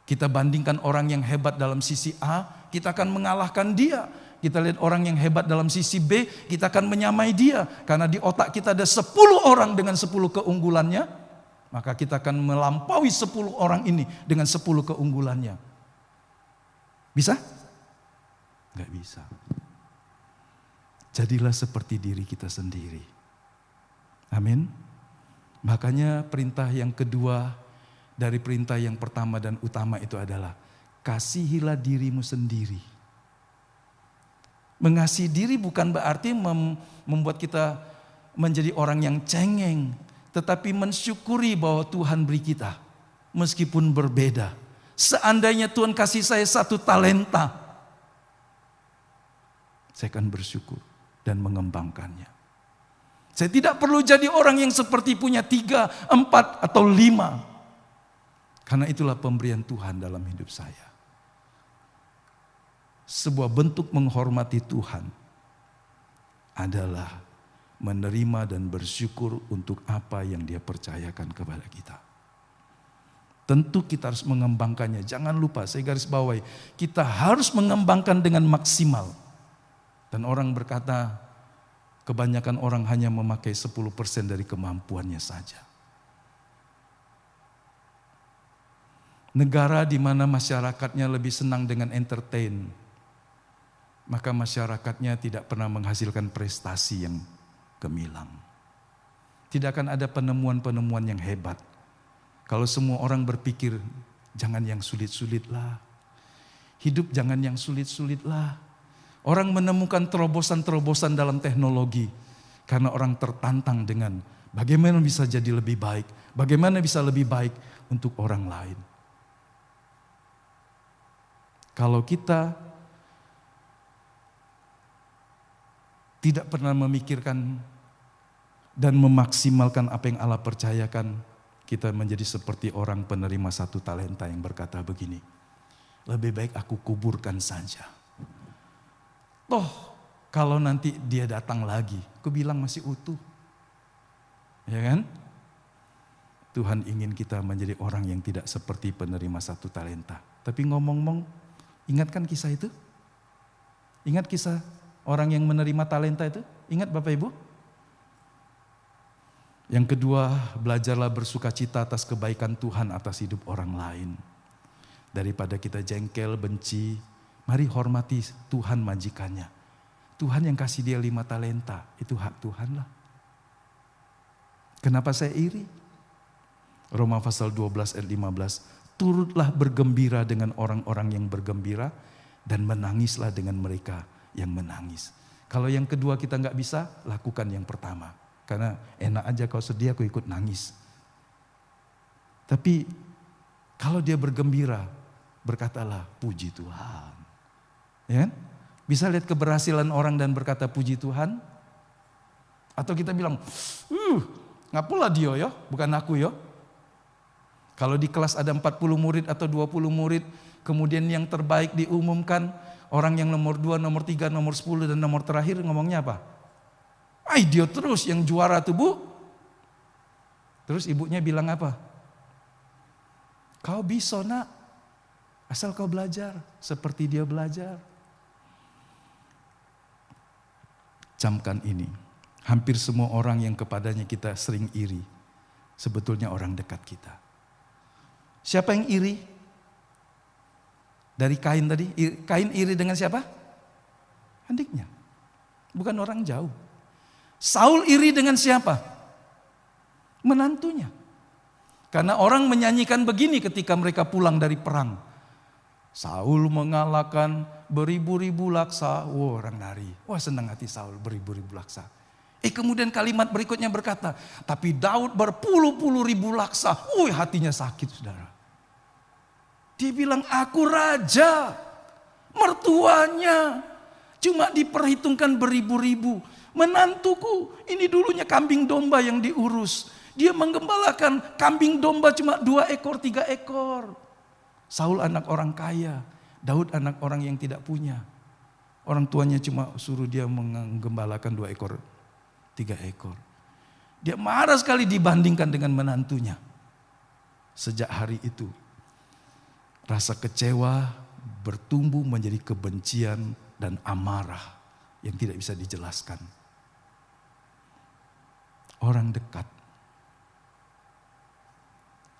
Kita bandingkan orang yang hebat dalam sisi A, kita akan mengalahkan dia. Kita lihat orang yang hebat dalam sisi B, kita akan menyamai dia. Karena di otak kita ada 10 orang dengan 10 keunggulannya, maka kita akan melampaui 10 orang ini dengan 10 keunggulannya. Bisa? Nggak bisa. Jadilah seperti diri kita sendiri. Amin. Makanya perintah yang kedua dari perintah yang pertama dan utama itu adalah kasihilah dirimu sendiri. Mengasihi diri bukan berarti membuat kita menjadi orang yang cengeng, tetapi mensyukuri bahwa Tuhan beri kita meskipun berbeda. Seandainya Tuhan kasih saya 1 talenta, saya akan bersyukur dan mengembangkannya. Saya tidak perlu jadi orang yang seperti punya 3, 4, atau 5. Karena itulah pemberian Tuhan dalam hidup saya. Sebuah bentuk menghormati Tuhan adalah menerima dan bersyukur untuk apa yang Dia percayakan kepada kita. Tentu kita harus mengembangkannya. Jangan lupa, saya garis bawahi, kita harus mengembangkan dengan maksimal. Dan orang berkata, kebanyakan orang hanya memakai 10% dari kemampuannya saja. Negara di mana masyarakatnya lebih senang dengan entertain, maka masyarakatnya tidak pernah menghasilkan prestasi yang gemilang. Tidak akan ada penemuan-penemuan yang hebat. Kalau semua orang berpikir, jangan yang sulit-sulit lah. Hidup jangan yang sulit-sulit lah. Orang menemukan terobosan-terobosan dalam teknologi karena orang tertantang dengan bagaimana bisa jadi lebih baik, bagaimana bisa lebih baik untuk orang lain. Kalau kita tidak pernah memikirkan dan memaksimalkan apa yang Allah percayakan, kita menjadi seperti orang penerima 1 talenta yang berkata begini, lebih baik aku kuburkan saja. Toh kalau nanti dia datang lagi, aku bilang masih utuh. Ya kan? Tuhan ingin kita menjadi orang yang tidak seperti penerima 1 talenta. Tapi ngomong-ngomong, ingatkan kisah itu? Ingat kisah orang yang menerima talenta itu? Ingat Bapak Ibu? Yang kedua, belajarlah bersukacita atas kebaikan Tuhan atas hidup orang lain. Daripada kita jengkel, benci, mari hormati Tuhan majikannya. Tuhan yang kasih dia 5 talenta, itu hak Tuhan lah. Kenapa saya iri? Roma pasal 12 ayat 15, turutlah bergembira dengan orang-orang yang bergembira dan menangislah dengan mereka yang menangis. Kalau yang kedua kita nggak bisa, lakukan yang pertama. Karena enak aja kalau sedih aku ikut nangis. Tapi kalau dia bergembira, berkatalah puji Tuhan. Ya kan? Bisa lihat keberhasilan orang dan berkata puji Tuhan? Atau kita bilang, ngapalah dia ya, bukan aku ya. Kalau di kelas ada 40 murid atau 20 murid, kemudian yang terbaik diumumkan, orang yang nomor 2, nomor 3, nomor 10 dan nomor terakhir ngomongnya apa? Dia terus yang juara tuh Bu. Terus ibunya bilang apa? Kau bisa nak, asal kau belajar seperti dia belajar. Camkan ini, hampir semua orang yang kepadanya kita sering iri, sebetulnya orang dekat kita. Siapa yang iri? Dari Kain tadi, Kain iri dengan siapa? Adiknya, bukan orang jauh. Saul iri dengan siapa? Menantunya. Karena orang menyanyikan begini ketika mereka pulang dari perang. Saul mengalahkan beribu-ribu laksa. Orang nari. Wah senang hati Saul beribu-ribu laksa. Kemudian kalimat berikutnya berkata, tapi Daud berpuluh-puluh ribu laksa. Hatinya sakit saudara. Dia bilang aku raja. Mertuanya cuma diperhitungkan beribu-ribu. Menantuku ini dulunya kambing domba yang diurus. Dia menggembalakan kambing domba cuma 2 ekor, 3 ekor. Saul anak orang kaya. Daud anak orang yang tidak punya. Orang tuanya cuma suruh dia menggembalakan 2 ekor, 3 ekor. Dia marah sekali dibandingkan dengan menantunya. Sejak hari itu, rasa kecewa bertumbuh menjadi kebencian dan amarah yang tidak bisa dijelaskan. Orang dekat.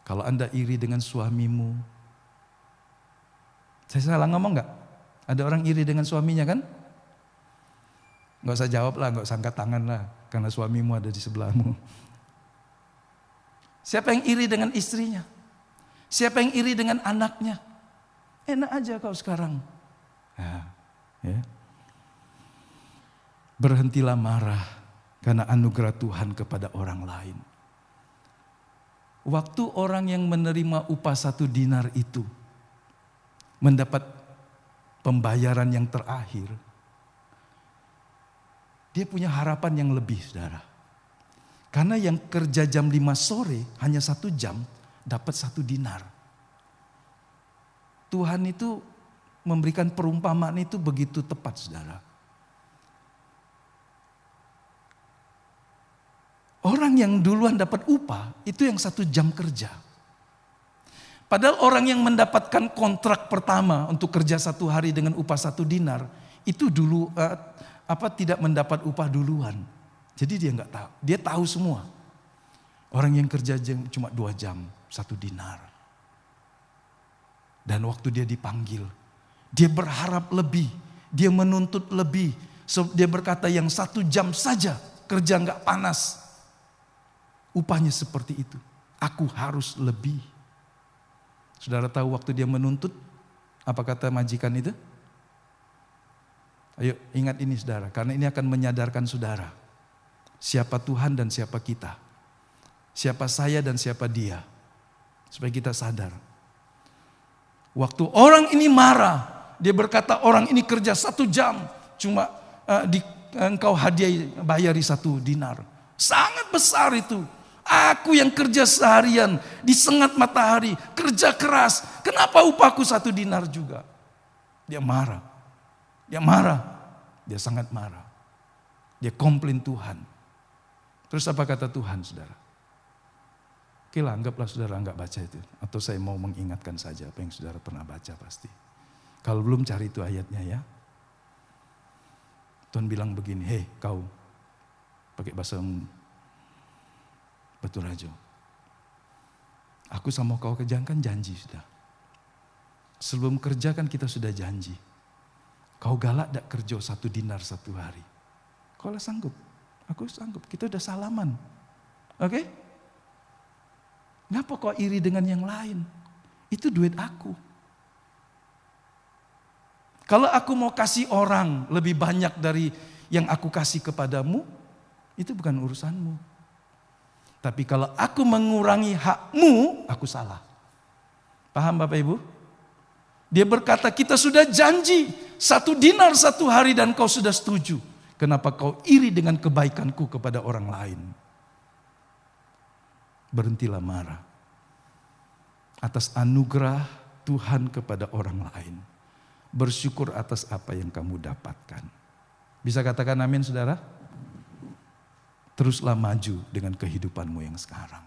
Kalau Anda iri dengan suamimu, saya salah ngomong gak? Ada orang iri dengan suaminya kan? Gak usah jawab lah, gak usah angkat tangan lah, karena suamimu ada di sebelahmu. Siapa yang iri dengan istrinya? Siapa yang iri dengan anaknya? Enak aja kau sekarang. Ya. Berhentilah marah karena anugerah Tuhan kepada orang lain. Waktu orang yang menerima upah 1 dinar itu mendapat pembayaran yang terakhir, dia punya harapan yang lebih saudara. Karena yang kerja jam 5 sore hanya 1 jam dapat 1 dinar. Tuhan itu memberikan perumpamaan itu begitu tepat saudara. Orang yang duluan dapat upah itu yang 1 jam kerja. Padahal orang yang mendapatkan kontrak pertama untuk kerja 1 hari dengan upah 1 dinar itu dulu tidak mendapat upah duluan. Jadi dia nggak tahu, dia tahu semua. Orang yang kerja cuma 2 jam 1 dinar. Dan waktu dia dipanggil, dia berharap lebih, dia menuntut lebih. Dia berkata yang 1 jam saja kerja nggak panas. Upahnya seperti itu. Aku harus lebih. Saudara tahu waktu dia menuntut, apa kata majikan itu? Ayo ingat ini saudara, karena ini akan menyadarkan saudara. Siapa Tuhan dan siapa kita. Siapa saya dan siapa dia. Supaya kita sadar. Waktu orang ini marah, dia berkata orang ini kerja 1 jam, cuma engkau hadiah bayari 1 dinar. Sangat besar itu. Aku yang kerja seharian, disengat matahari, kerja keras. Kenapa upahku 1 dinar juga? Dia marah. Dia sangat marah. Dia komplain Tuhan. Terus apa kata Tuhan, saudara? Oke lah, anggaplah saudara enggak baca itu. Atau saya mau mengingatkan saja apa yang saudara pernah baca pasti. Kalau belum, cari itu ayatnya ya. Tuhan bilang begini, hei kau, pakai bahasa Batu Rajo. Aku sama kau kerjaan kan janji sudah. Sebelum kerja kan kita sudah janji. Kau galak tak kerja 1 dinar 1 hari. Kau lah sanggup, aku sanggup. Kita udah salaman. Oke? Ngapa kau iri dengan yang lain? Itu duit aku. Kalau aku mau kasih orang lebih banyak dari yang aku kasih kepadamu, itu bukan urusanmu. Tapi kalau aku mengurangi hakmu, aku salah. Paham Bapak Ibu? Dia berkata, kita sudah janji 1 dinar 1 hari dan kau sudah setuju. Kenapa kau iri dengan kebaikanku kepada orang lain? Berhentilah marah atas anugerah Tuhan kepada orang lain. Bersyukur atas apa yang kamu dapatkan. Bisa katakan amin saudara? Teruslah maju dengan kehidupanmu yang sekarang.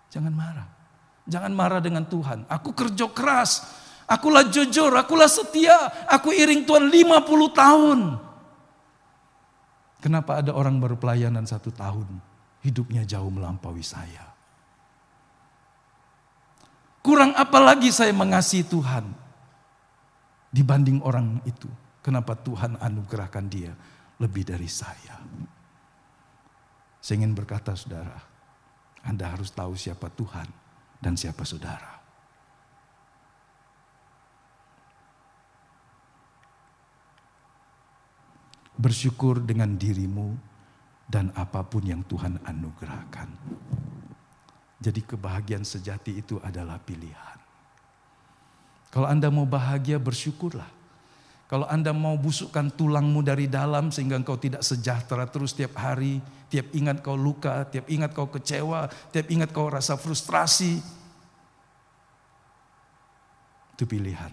Jangan marah. Jangan marah dengan Tuhan. Aku kerja keras. Akulah jujur. Akulah setia. Aku iring Tuhan 50 tahun. Kenapa ada orang baru pelayanan 1 tahun? Hidupnya jauh melampaui saya. Kurang apa lagi saya mengasihi Tuhan dibanding orang itu? Kenapa Tuhan anugerahkan dia lebih dari saya? Saya ingin berkata saudara, Anda harus tahu siapa Tuhan dan siapa saudara. Bersyukur dengan dirimu dan apapun yang Tuhan anugerahkan. Jadi kebahagiaan sejati itu adalah pilihan. Kalau Anda mau bahagia, bersyukurlah. Kalau Anda mau busukkan tulangmu dari dalam sehingga engkau tidak sejahtera terus tiap hari, tiap ingat kau luka, tiap ingat kau kecewa, tiap ingat kau rasa frustrasi, itu pilihan.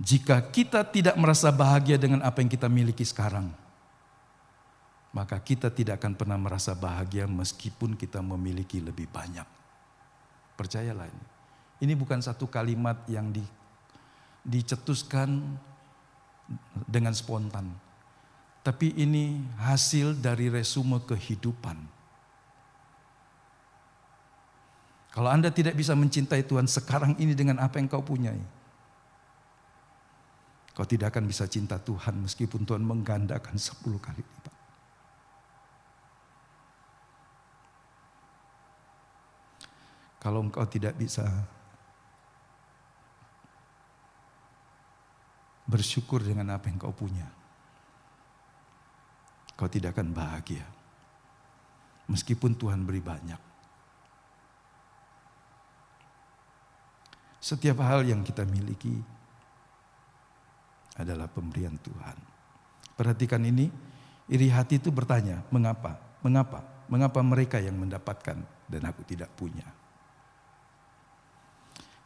Jika kita tidak merasa bahagia dengan apa yang kita miliki sekarang, maka kita tidak akan pernah merasa bahagia meskipun kita memiliki lebih banyak. Percayalah ini. Ini bukan satu kalimat yang dicetuskan dengan spontan. Tapi ini hasil dari resume kehidupan. Kalau Anda tidak bisa mencintai Tuhan sekarang ini dengan apa yang kau punyai, kau tidak akan bisa cinta Tuhan meskipun Tuhan menggandakan 10 kali lipat. Kalau engkau tidak bisa bersyukur dengan apa yang kau punya, kau tidak akan bahagia. Meskipun Tuhan beri banyak. Setiap hal yang kita miliki adalah pemberian Tuhan. Perhatikan ini, iri hati itu bertanya, mengapa? Mengapa? Mengapa mereka yang mendapatkan dan aku tidak punya?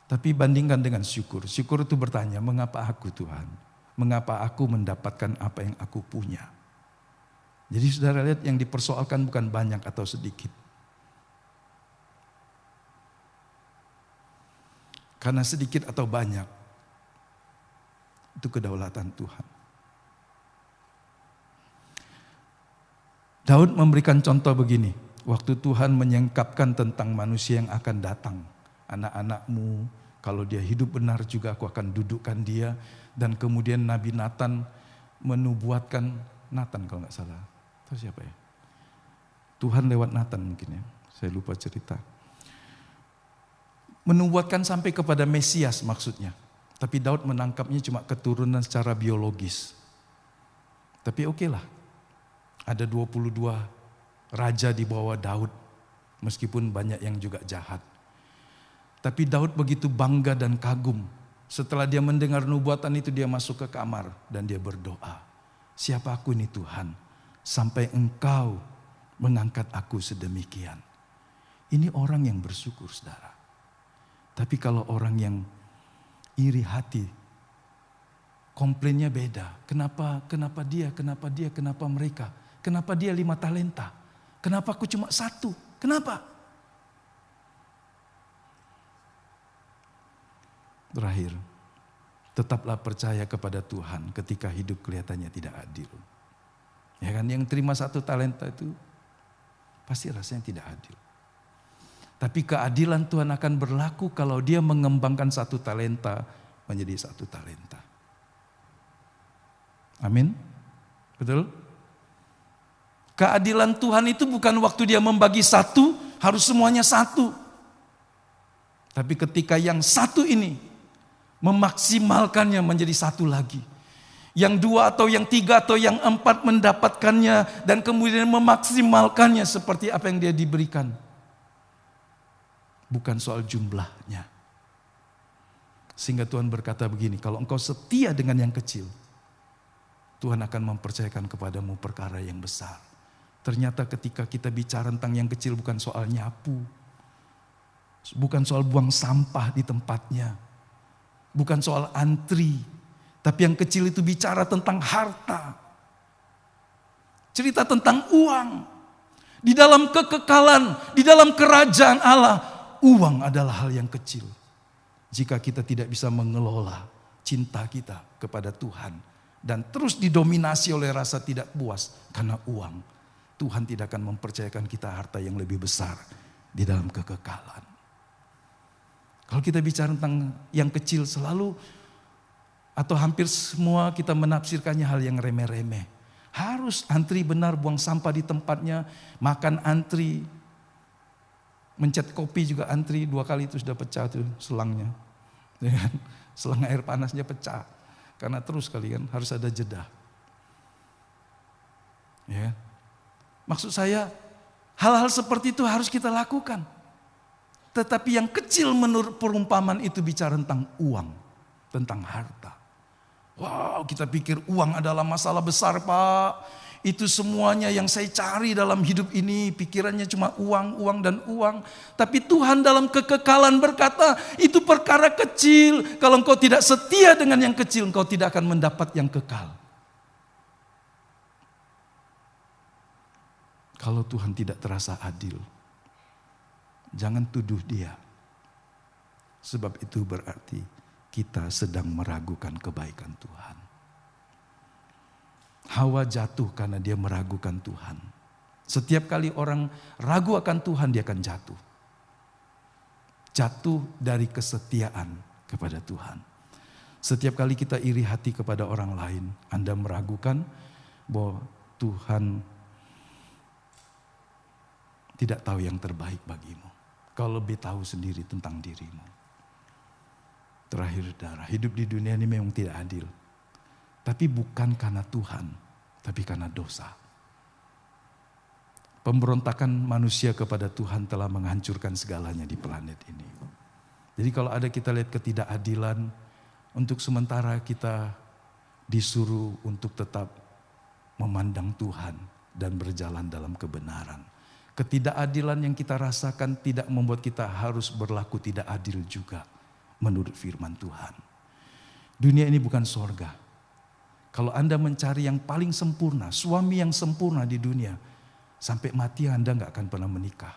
Tapi bandingkan dengan syukur. Syukur itu bertanya, mengapa aku Tuhan? Mengapa aku mendapatkan apa yang aku punya? Jadi saudara lihat yang dipersoalkan bukan banyak atau sedikit. Karena sedikit atau banyak, itu kedaulatan Tuhan. Daud memberikan contoh begini. Waktu Tuhan menyingkapkan tentang manusia yang akan datang. Anak-anakmu, kalau dia hidup benar juga aku akan dudukkan dia. Dan kemudian Nabi Nathan menubuatkan, Nathan kalau nggak salah. Tahu siapa ya? Tuhan lewat Nathan mungkin ya. Saya lupa cerita. Menubuatkan sampai kepada Mesias maksudnya. Tapi Daud menangkapnya cuma keturunan secara biologis. Tapi oke lah. Ada 22 raja di bawah Daud. Meskipun banyak yang juga jahat. Tapi Daud begitu bangga dan kagum. Setelah dia mendengar nubuatan itu dia masuk ke kamar. Dan dia berdoa. Siapa aku ini Tuhan? Sampai engkau mengangkat aku sedemikian. Ini orang yang bersyukur, saudara. Tapi kalau orang yang iri hati, komplainnya beda. Kenapa dia, kenapa mereka? Kenapa dia 5 talenta? Kenapa aku cuma 1? Kenapa? Terakhir, tetaplah percaya kepada Tuhan ketika hidup kelihatannya tidak adil. Ya kan, yang terima 1 talenta itu pasti rasanya tidak adil. Tapi keadilan Tuhan akan berlaku kalau dia mengembangkan 1 talenta menjadi 1 talenta. Amin? Betul? Keadilan Tuhan itu bukan waktu dia membagi 1, harus semuanya 1. Tapi ketika yang 1 ini memaksimalkannya menjadi 1 lagi. Yang 2 atau yang 3 atau yang 4 mendapatkannya dan kemudian memaksimalkannya seperti apa yang dia diberikan. Bukan soal jumlahnya. Sehingga Tuhan berkata begini, kalau engkau setia dengan yang kecil, Tuhan akan mempercayakan kepadamu perkara yang besar. Ternyata ketika kita bicara tentang yang kecil bukan soal nyapu. Bukan soal buang sampah di tempatnya. Bukan soal antri. Tapi yang kecil itu bicara tentang harta. Cerita tentang uang. Di dalam kekekalan, di dalam kerajaan Allah, uang adalah hal yang kecil. Jika kita tidak bisa mengelola cinta kita kepada Tuhan dan terus didominasi oleh rasa tidak puas karena uang, Tuhan tidak akan mempercayakan kita harta yang lebih besar di dalam kekekalan. Kalau kita bicara tentang yang kecil selalu atau hampir semua kita menafsirkannya hal yang remeh-remeh. Harus antri benar, buang sampah di tempatnya, makan antri, mencet kopi juga antri 2 kali itu sudah pecah tuh selangnya. Selang air panasnya pecah. Karena terus kali kan harus ada jeda. Ya. Maksud saya hal-hal seperti itu harus kita lakukan. Tetapi yang kecil menurut perumpamaan itu bicara tentang uang, tentang harta. Wow, kita pikir uang adalah masalah besar, Pak. Itu semuanya yang saya cari dalam hidup ini. Pikirannya cuma uang, uang dan uang. Tapi Tuhan dalam kekekalan berkata, itu perkara kecil. Kalau engkau tidak setia dengan yang kecil, engkau tidak akan mendapat yang kekal. Kalau Tuhan tidak terasa adil, jangan tuduh dia. Sebab itu berarti kita sedang meragukan kebaikan Tuhan. Hawa jatuh karena dia meragukan Tuhan. Setiap kali orang ragu akan Tuhan, dia akan jatuh. Jatuh dari kesetiaan kepada Tuhan. Setiap kali kita iri hati kepada orang lain, Anda meragukan bahwa Tuhan tidak tahu yang terbaik bagimu. Kau lebih tahu sendiri tentang dirimu. Terakhir, saudara, hidup di dunia ini memang tidak adil. Tapi bukan karena Tuhan, tapi karena dosa. Pemberontakan manusia kepada Tuhan telah menghancurkan segalanya di planet ini. Jadi kalau ada kita lihat ketidakadilan, untuk sementara kita disuruh untuk tetap memandang Tuhan dan berjalan dalam kebenaran. Ketidakadilan yang kita rasakan tidak membuat kita harus berlaku tidak adil juga menurut firman Tuhan. Dunia ini bukan sorga. Kalau Anda mencari yang paling sempurna, suami yang sempurna di dunia, sampai mati Anda gak akan pernah menikah.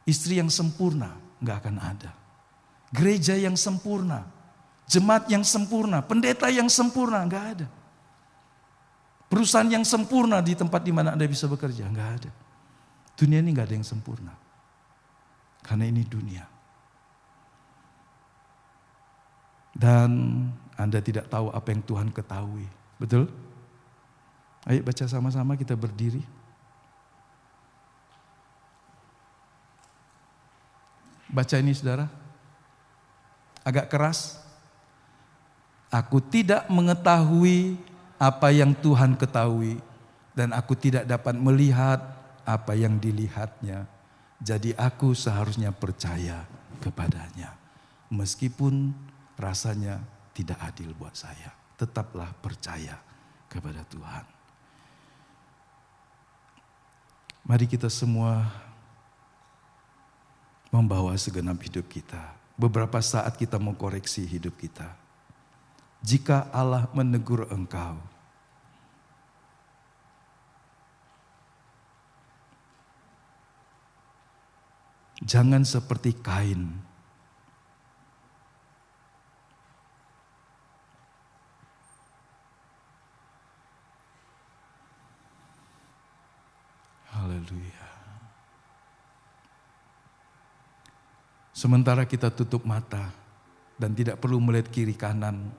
Istri yang sempurna gak akan ada. Gereja yang sempurna, jemaat yang sempurna, pendeta yang sempurna gak ada. Perusahaan yang sempurna di tempat di mana Anda bisa bekerja gak ada. Dunia ini gak ada yang sempurna. Karena ini dunia. Dan Anda tidak tahu apa yang Tuhan ketahui. Betul? Ayo baca sama-sama, kita berdiri. Baca ini saudara. Agak keras. Aku tidak mengetahui apa yang Tuhan ketahui. Dan aku tidak dapat melihat apa yang dilihatnya. Jadi aku seharusnya percaya kepadanya. Meskipun rasanya tidak adil buat saya. Tetaplah percaya kepada Tuhan. Mari kita semua membawa segenap hidup kita. Beberapa saat kita mau koreksi hidup kita. Jika Allah menegur engkau, jangan seperti Kain. Haleluya. Sementara kita tutup mata dan tidak perlu melihat kiri kanan,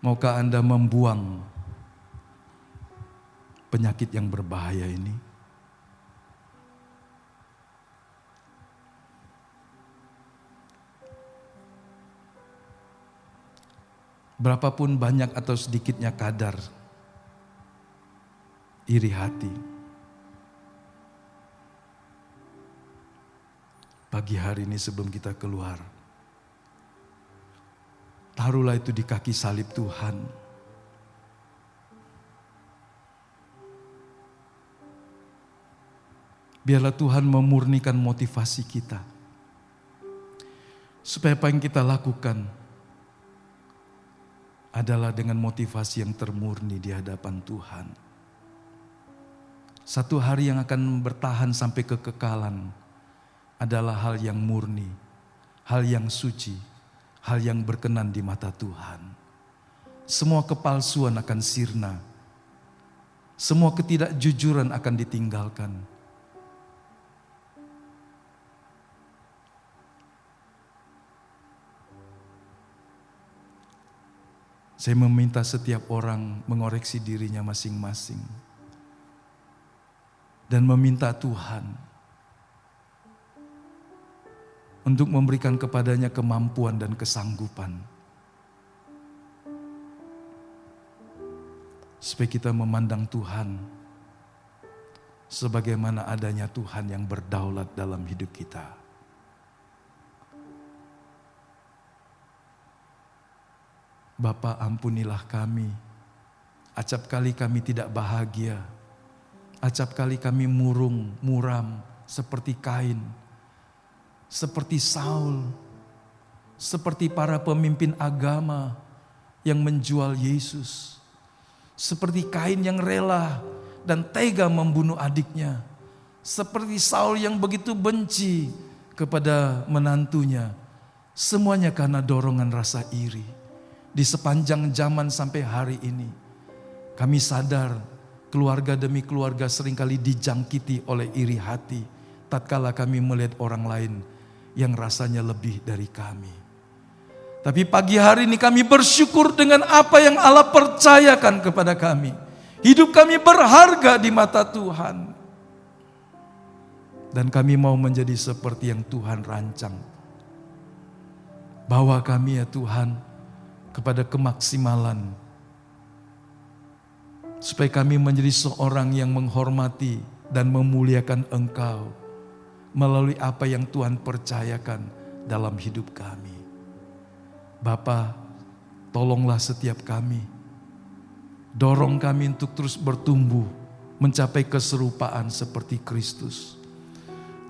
maukah Anda membuang penyakit yang berbahaya ini? Berapapun banyak atau sedikitnya kadar iri hati, pagi hari ini sebelum kita keluar, taruhlah itu di kaki salib Tuhan. Biarlah Tuhan memurnikan motivasi kita, supaya apa yang kita lakukan adalah dengan motivasi yang termurni di hadapan Tuhan. Satu hari yang akan bertahan sampai kekekalan adalah hal yang murni, hal yang suci, hal yang berkenan di mata Tuhan. Semua kepalsuan akan sirna, semua ketidakjujuran akan ditinggalkan. Saya meminta setiap orang mengoreksi dirinya masing-masing dan meminta Tuhan untuk memberikan kepadanya kemampuan dan kesanggupan supaya kita memandang Tuhan sebagaimana adanya Tuhan yang berdaulat dalam hidup kita. Bapa, ampunilah kami. Acap kali kami tidak bahagia. Acap kali kami muram seperti Kain, seperti Saul, seperti para pemimpin agama yang menjual Yesus, seperti Kain yang rela dan tega membunuh adiknya, seperti Saul yang begitu benci kepada menantunya. Semuanya karena dorongan rasa iri. Di sepanjang zaman sampai hari ini, kami sadar keluarga demi keluarga seringkali dijangkiti oleh iri hati tatkala kami melihat orang lain yang rasanya lebih dari kami. Tapi pagi hari ini kami bersyukur dengan apa yang Allah percayakan kepada kami. Hidup kami berharga di mata Tuhan. Dan kami mau menjadi seperti yang Tuhan rancang. Bawa kami ya Tuhan kepada kemaksimalan, supaya kami menjadi seorang yang menghormati dan memuliakan Engkau melalui apa yang Tuhan percayakan dalam hidup kami. Bapa, tolonglah setiap kami, dorong kami untuk terus bertumbuh mencapai keserupaan seperti Kristus.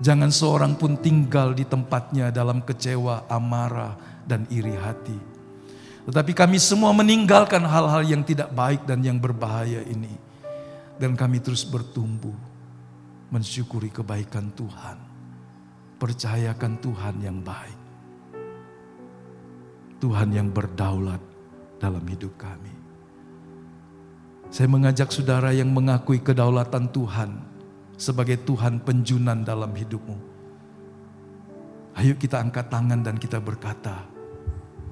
Jangan seorang pun tinggal di tempatnya dalam kecewa, amarah, dan iri hati. Tetapi kami semua meninggalkan hal-hal yang tidak baik dan yang berbahaya ini. Dan kami terus bertumbuh, mensyukuri kebaikan Tuhan. Percayakan Tuhan yang baik. Tuhan yang berdaulat dalam hidup kami. Saya mengajak saudara yang mengakui kedaulatan Tuhan sebagai Tuhan penjunan dalam hidupmu. Ayo kita angkat tangan dan kita berkata,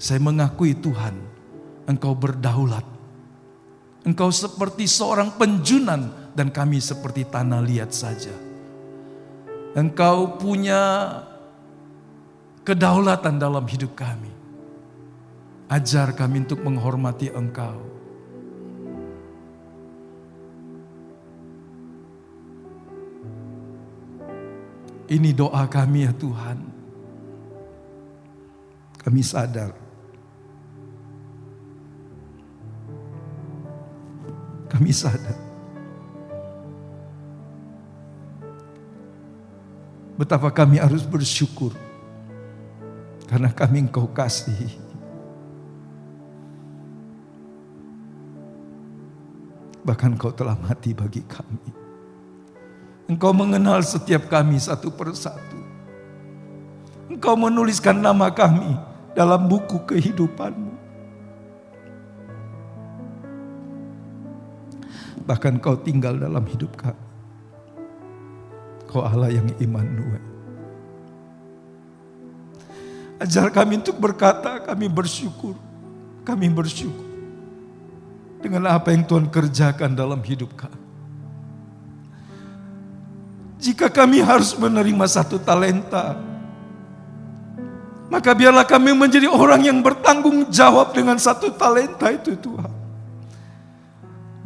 saya mengakui Tuhan, Engkau berdaulat. Engkau seperti seorang penjunan dan kami seperti tanah liat saja. Engkau punya kedaulatan dalam hidup kami. Ajar kami untuk menghormati Engkau. Ini doa kami ya Tuhan. Kami sadar kami sadar betapa kami harus bersyukur karena kami Engkau kasihi. Bahkan Engkau telah mati bagi kami. Engkau mengenal setiap kami satu persatu. Engkau menuliskan nama kami dalam buku kehidupan-Mu. Bahkan Engkau tinggal dalam hidup kami. Engkau Allah yang Immanuel. Ajar kami untuk berkata, kami bersyukur. Kami bersyukur dengan apa yang Tuhan kerjakan dalam hidup kami. Jika kami harus menerima 1 talenta, maka biarlah kami menjadi orang yang bertanggung jawab dengan 1 talenta itu, Tuhan.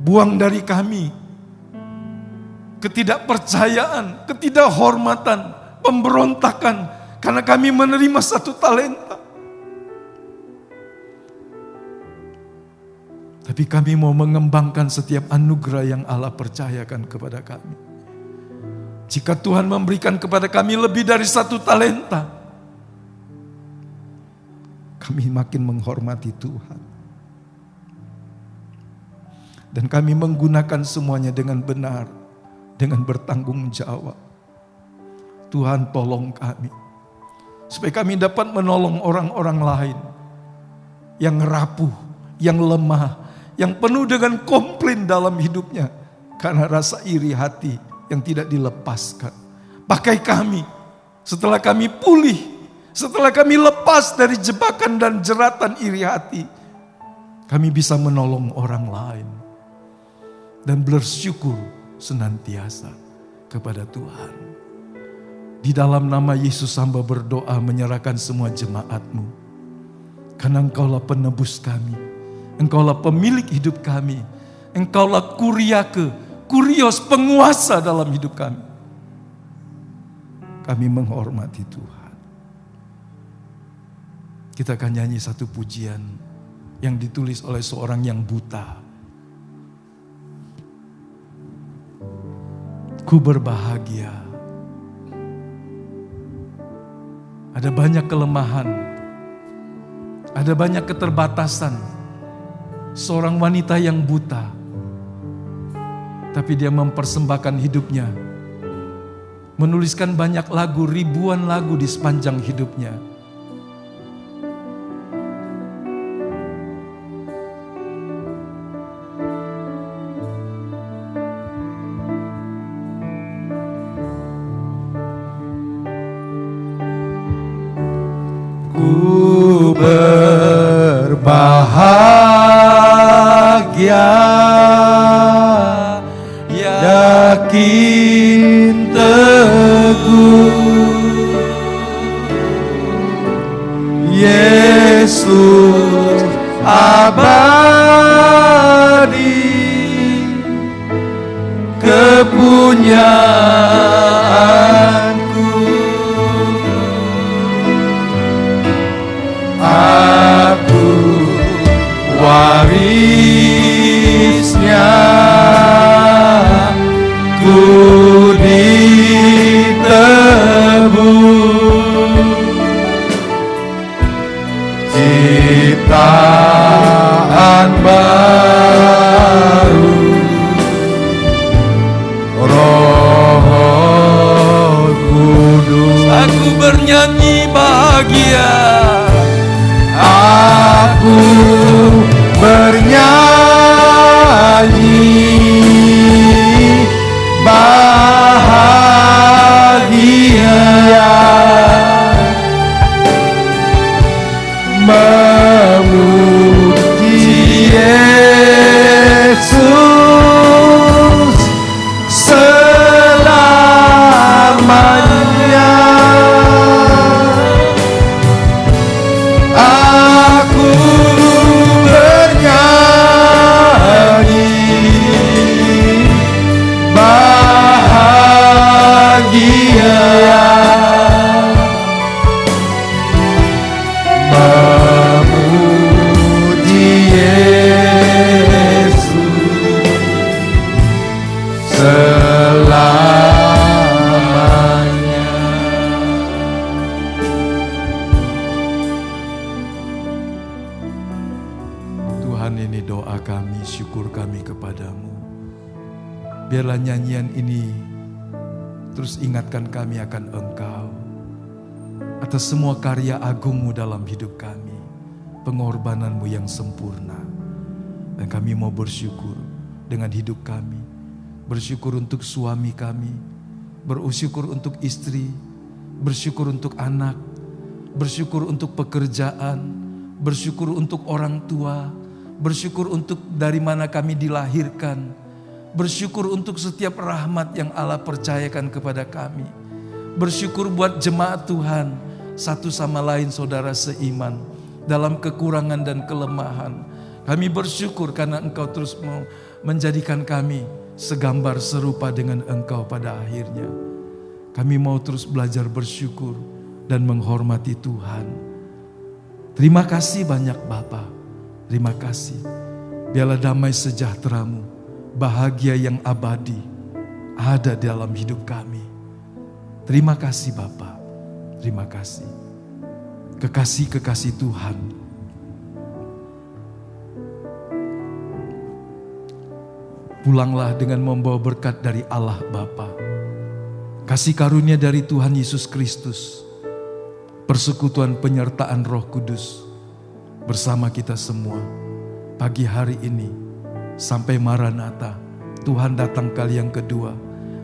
Buang dari kami ketidakpercayaan, ketidakhormatan, pemberontakan karena kami menerima 1 talenta. Tapi kami mau mengembangkan setiap anugerah yang Allah percayakan kepada kami. Jika Tuhan memberikan kepada kami lebih dari 1 talenta, kami makin menghormati Tuhan. Dan kami menggunakan semuanya dengan benar, dengan bertanggung jawab. Tuhan tolong kami, supaya kami dapat menolong orang-orang lain yang rapuh, yang lemah, yang penuh dengan komplain dalam hidupnya karena rasa iri hati yang tidak dilepaskan. Pakai kami setelah kami pulih, setelah kami lepas dari jebakan dan jeratan iri hati, kami bisa menolong orang lain dan bersyukur senantiasa kepada Tuhan. Di dalam nama Yesus hamba berdoa menyerahkan semua jemaat-Mu, karena Engkaulah penebus kami, Engkaulah pemilik hidup kami. Engkaulah kurios, penguasa dalam hidup kami. Kami menghormati Tuhan. Kita akan nyanyi 1 pujian yang ditulis oleh seorang yang buta. Ku berbahagia. Ada banyak kelemahan. Ada banyak keterbatasan. Seorang wanita yang buta, tapi dia mempersembahkan hidupnya, menuliskan banyak lagu, ribuan lagu di sepanjang hidupnya. Ku berbahagia, yakin teguh, Yesus abadi, kepunyaanku. Aku warisnya, ku ditebus, ciptaan baru, Roh Kudus. Aku bernyanyi bahagia, aku bernyanyi bahagia, memuji Yesus selamanya. Biarlah nyanyian ini terus ingatkan kami akan Engkau, atas semua karya agungmu dalam hidup kami, pengorbananmu yang sempurna. Dan kami mau bersyukur dengan hidup kami, bersyukur untuk suami kami, bersyukur untuk istri, bersyukur untuk anak, bersyukur untuk pekerjaan, bersyukur untuk orang tua, bersyukur untuk dari mana kami dilahirkan, bersyukur untuk setiap rahmat yang Allah percayakan kepada kami. Bersyukur buat jemaat Tuhan, satu sama lain saudara seiman, dalam kekurangan dan kelemahan. Kami bersyukur karena Engkau terus menjadikan kami segambar serupa dengan Engkau pada akhirnya. Kami mau terus belajar bersyukur dan menghormati Tuhan. Terima kasih banyak Bapa. Terima kasih. Biarlah damai sejahtera-Mu, bahagia yang abadi ada dalam hidup kami. Terima kasih Bapa. Terima kasih. Kekasih-kekasih Tuhan, pulanglah dengan membawa berkat dari Allah Bapa, kasih karunia dari Tuhan Yesus Kristus, persekutuan penyertaan Roh Kudus bersama kita semua pagi hari ini sampai Maranatha. Tuhan datang kali yang kedua,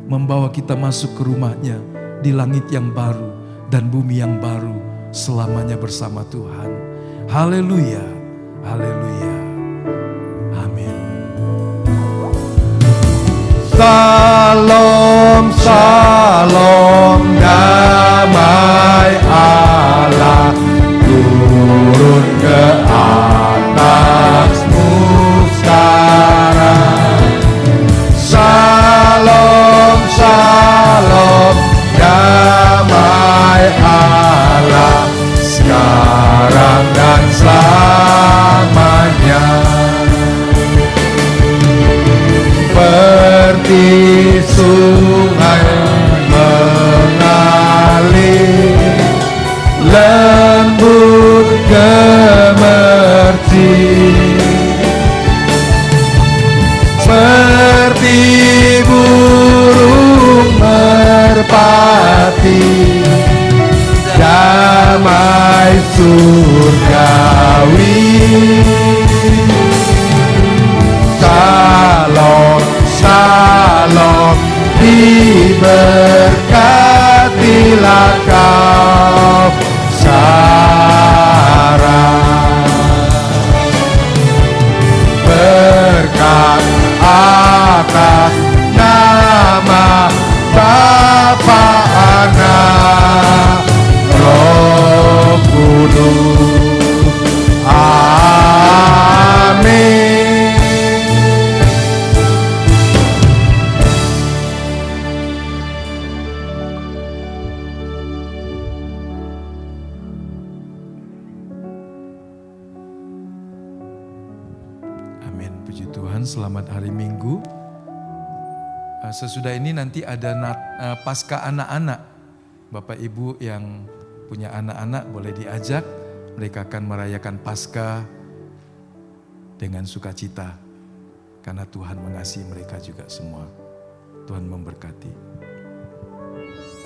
membawa kita masuk ke rumahnya di langit yang baru dan bumi yang baru, selamanya bersama Tuhan. Haleluya, haleluya, amin. Salam, salam, damai Allah turun ke atasmu sekarang. Salam, salam, damai Allah sekarang dan selamanya. Seperti sungai mengalir, lembut gemerci, seperti burung merpati, damai surgawi. Salam, salam, diberkatilah kau sekarang. Berkat atas nama Bapa, Anak, Roh Kudus. Amin. Amin, puji Tuhan. Selamat hari Minggu. Sesudah ini nanti ada Paskah anak-anak. Bapak Ibu yang punya anak-anak boleh diajak. Mereka akan merayakan Paskah dengan sukacita. Karena Tuhan mengasihi mereka juga semua. Tuhan memberkati.